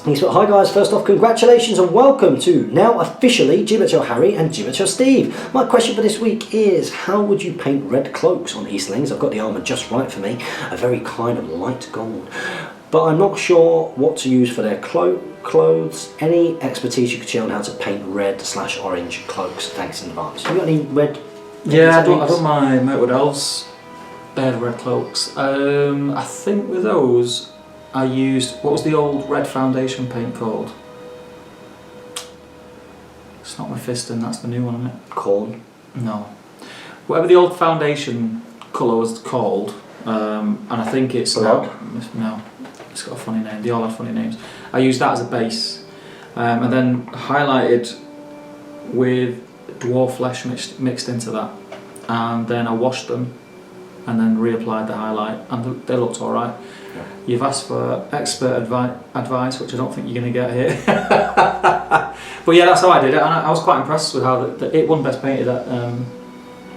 He's put, hi guys, first off, congratulations and welcome to now officially GBHL Harry and GBHL Steve. My question for this week is, how would you paint red cloaks on Eastlings? I've got the armour just right for me, a very kind of light gold. But I'm not sure what to use for their clothes. Any expertise you could share on how to paint red / orange cloaks? Thanks in advance. You got any red? Yeah, I've done my Wood Elves. They had red cloaks. I think with those, I used, what was the old red foundation paint called? It's not Mephiston, that's the new one, isn't it? Corn. No. Whatever the old foundation colour was called, and I think it's Blood? no, it's got a funny name, they all have funny names. I used that as a base, and then highlighted with dwarf flesh mixed into that, and then I washed them and then reapplied the highlight, and they looked alright. Yeah. You've asked for expert advice, which I don't think you're going to get here. But yeah, that's how I did it, and I was quite impressed with how it won Best Painted at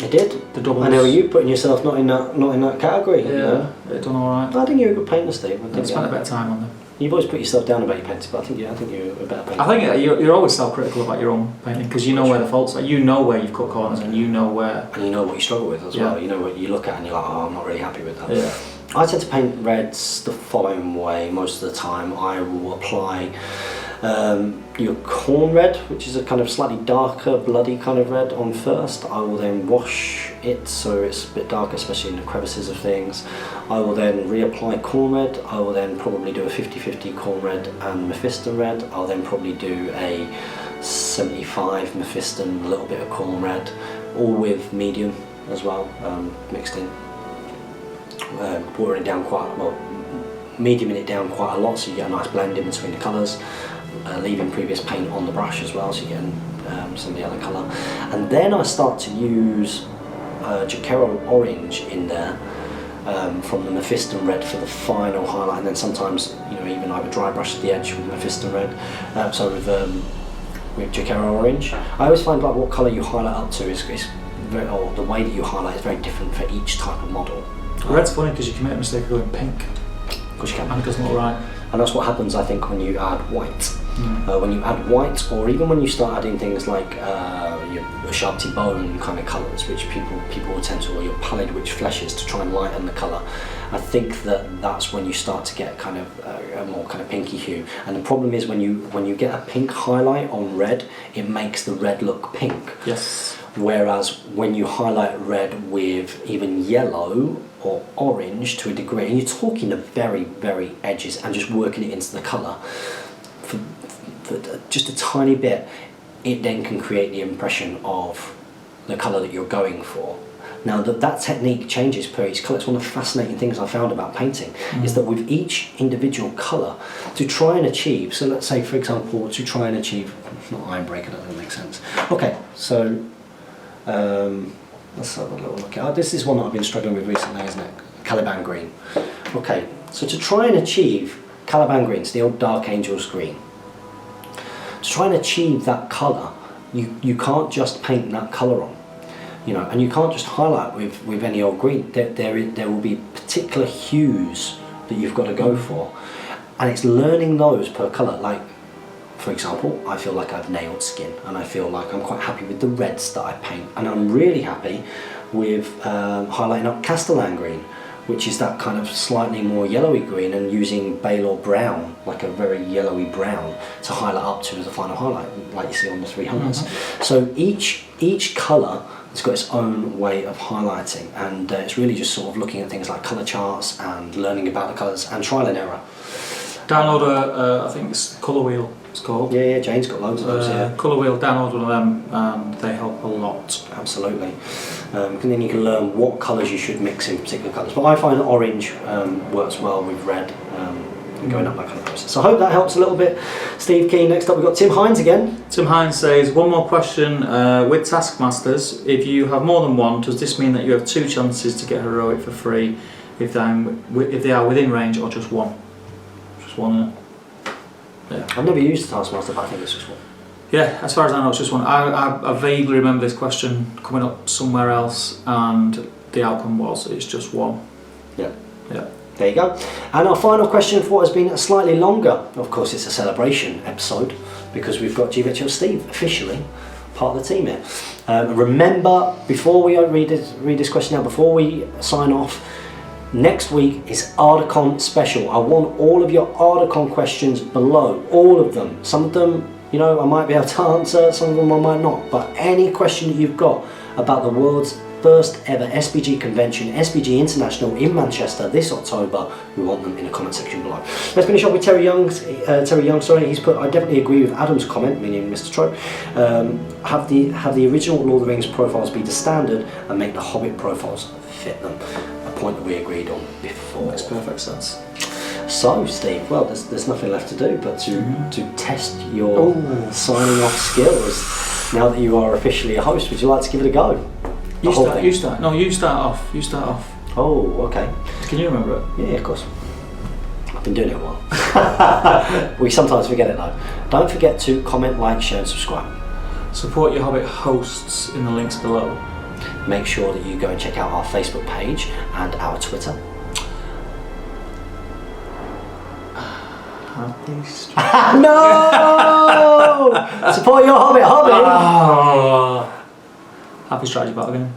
It did. the doubles. I know you putting yourself not in that category. Yeah, You know? it done alright. I think you're a good painter, Steve. I spent a bit of time on them. You've always put yourself down about your painting, but I think you're a better painter. I think you're always self-critical about your own painting, because you know where the faults are. You know where you've cut corners, and you know where. And you know what you struggle with as Yeah. well. You know what you look at and you're like, oh, I'm not really happy with that. Yeah. I tend to paint reds the following way most of the time. I will apply your corn red, which is a kind of slightly darker, bloody kind of red on first. I will then wash it so it's a bit darker, especially in the crevices of things. I will then reapply corn red. I will then probably do a 50-50 corn red and Mephiston red. I'll then probably do a 75 Mephiston, a little bit of corn red, all with medium as well, mixed in. Watering it down mediuming it down quite a lot, so you get a nice blend in between the colours. Leaving previous paint on the brush as well, so you get some of the other colour. And then I start to use GBHL orange in there from the Mephiston red for the final highlight, and then sometimes even I would dry brush the edge with Mephiston red. With GBHL orange, I always find like what colour you highlight up to is very, or the way that you highlight is very different for each type of model. Red's funny because you can make a mistake of going pink. Because you can. And it doesn't look right. And that's what happens, I think, when you add white. When you add white, or even when you start adding things like your Sharpty Bone kind of colours, which people will tend to, or your pallid witch fleshes to try and lighten the colour. I think that's when you start to get kind of a more kind of pinky hue. And the problem is when you get a pink highlight on red, it makes the red look pink. Yes. Whereas when you highlight red with even yellow or orange to a degree, and you're talking the very, very edges and just working it into the colour for just a tiny bit, it then can create the impression of the colour that you're going for. Now that technique changes per each colour. It's one of the fascinating things I found about painting, is that with each individual colour, to try and achieve, so let's say for example, to try and achieve, not Ironbreaker, that doesn't make sense. Okay, so let's have a little look at this is one that I've been struggling with recently, isn't it? Caliban green. Okay, so to try and achieve Caliban green, it's the old Dark Angels green. To try and achieve that colour, you can't just paint that colour on, and you can't just highlight with any old green. There will be particular hues that you've got to go for, and it's learning those per colour. Like, for example, I feel like I've nailed skin, and I feel like I'm quite happy with the reds that I paint, and I'm really happy with highlighting up Castellan green, which is that kind of slightly more yellowy green, and using Baylor brown, like a very yellowy brown, to highlight up to as a final highlight, like you see on the 300s. So each colour has got its own way of highlighting, and it's really just sort of looking at things like colour charts and learning about the colours and trial and error. Download I think it's Colour Wheel, it's called. Yeah, Jane's got loads of those here. Colour Wheel, download one of them, and they help a lot. Absolutely. And then you can learn what colours you should mix in particular colours. But I find orange works well with red, going up that kind of process. So I hope that helps a little bit. Steve Keen, next up we've got Tim Hines again. Tim Hines says, one more question, with Taskmasters, if you have more than one, does this mean that you have 2 chances to get heroic for free if they are within range, or just one? Just one, isn't it? Yeah. I've never used the Taskmaster, but I think it's just one. Yeah, as far as I know, it's just one. I vaguely remember this question coming up somewhere else, and the outcome was it's just one. Yeah. Yeah. There you go. And our final question for what has been slightly longer, of course it's a celebration episode, because we've got GBHL Steve officially part of the team here. Remember, before we read this question out, before we sign off, next week is ARDACON special. I want all of your ARDACON questions below, all of them. Some of them, I might be able to answer, some of them I might not, but any question that you've got about the world's first ever SBG convention, SBG International in Manchester this October. We want them in the comment section below. Let's finish off with Terry Young. He's put, I definitely agree with Adam's comment, meaning Mr. Trope. Have the original Lord of the Rings profiles be the standard and make the Hobbit profiles fit them. A point that we agreed on before. Makes perfect sense. So, Steve, well, there's nothing left to do but to test your signing off skills. Now that you are officially a host, would you like to give it a go? You start. No, you start off. You start off. Oh, okay. Can you remember it? Yeah, of course. I've been doing it a while. We sometimes forget it though. Don't forget to comment, like, share and subscribe. Support your Hobbit hosts in the links below. Make sure that you go and check out our Facebook page and our Twitter. No! Support your Hobbit! Happy strategy battle game.